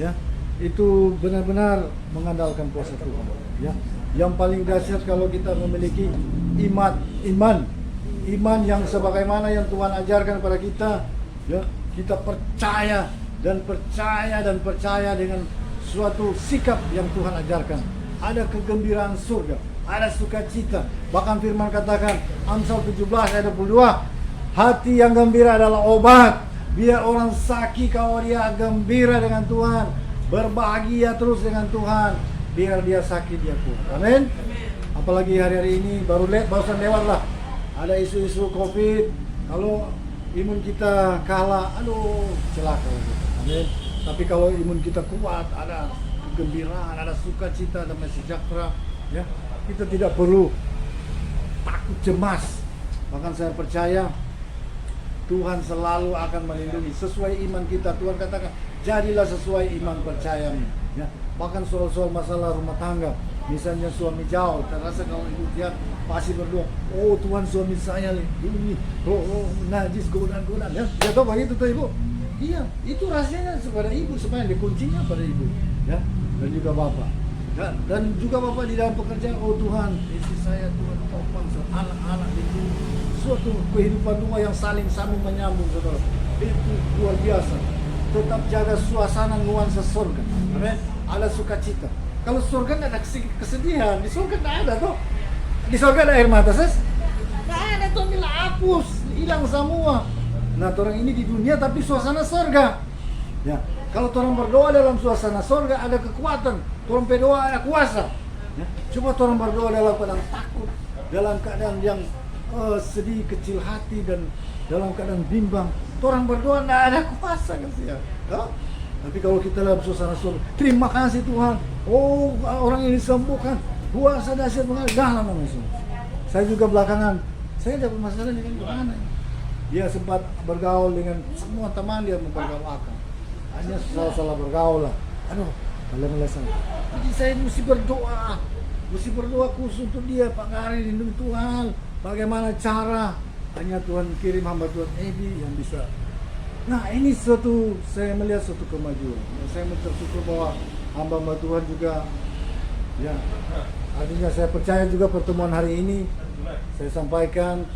Speaker 1: ya. Itu benar-benar mengandalkan kuasa Tuhan, ya. Yang paling dahsyat kalau kita memiliki iman yang sebagaimana yang Tuhan ajarkan kepada kita, ya, kita percaya dengan suatu sikap yang Tuhan ajarkan. Ada kegembiraan surga, ada sukacita. Bahkan firman katakan, Amsal 17 ayat 22, hati yang gembira adalah obat. Biar orang sakit kalau dia gembira dengan Tuhan, berbahagia terus dengan Tuhan. Biar dia sakit dia kuat. Amin. Apalagi hari-hari ini barusan lewat lah. Ada isu-isu COVID. Kalau imun kita kalah, aduh celaka. Amin. Tapi kalau imun kita kuat, ada kegembiraan, ada sukacita, ada sejahtera, ya, kita tidak perlu takut cemas. Bahkan saya percaya Tuhan selalu akan melindungi sesuai iman kita. Tuhan katakan, jadilah sesuai iman percayamu, ya. Bahkan soal-soal masalah rumah tangga, misalnya suami jauh, terasa kalau ibu dia pasti berdoa, oh Tuhan suami saya ini, najis godaan, ya. Ya tahu begitu tuh ibu. Iya, itu rahasianya kepada ibu, supaya dikuncinya pada ibu, ya, dan juga bapak, ya, dan juga bapak di dalam pekerjaan. Oh Tuhan, istri saya Tuhan topang, anak-anak itu suatu kehidupan rumah yang saling sambung menyambung, saudara. Itu luar biasa. Tetap jaga suasana nuansa surga. Amin. Ada sukacita. Kalau surga tidak ada kesedihan, di surga tidak ada toh. Di surga ada air mata, ses? Tidak ada toh, bila hapus, hilang semua. Nah, orang ini di dunia tapi suasana surga. Ya, kalau orang berdoa dalam suasana surga ada kekuatan. Orang berdoa ada kuasa. Ya, coba orang berdoa dalam keadaan takut, dalam keadaan yang sedih, kecil hati, dan dalam keadaan bimbang. Orang berdoa tidak ada kuasa, kan sih ya. Tapi kalau kita dalam suasana surga, terima kasih Tuhan. Oh, orang ini disembuhkan. Kuasa dahsyat mengalah nama Yesus. Saya juga belakangan, saya dapat masalah dengan gimana? Dia sempat bergaul dengan semua teman dia mempergaulkan. Hanya salah bergaul lah. Aduh, kalian melesan. Jadi saya mesti berdoa khusus untuk dia. Pak Gari, lindungi Tuhan. Bagaimana cara? Hanya Tuhan kirim hamba Tuhan Edi yang bisa. Nah, ini saya melihat suatu kemajuan. Saya bersyukur bahwa hamba Tuhan juga, ya, artinya saya percaya juga pertemuan hari ini saya sampaikan.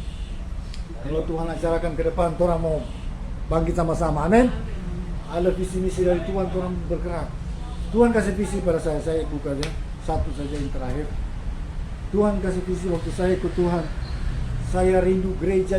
Speaker 1: Kalau Tuhan acarakan ke depan, orang mau bangkit sama-sama, amin. Ada visi misi dari Tuhan, orang bergerak. Tuhan kasih visi pada saya buka ya. Satu saja yang terakhir. Tuhan kasih visi waktu saya ikut Tuhan. Saya rindu gereja.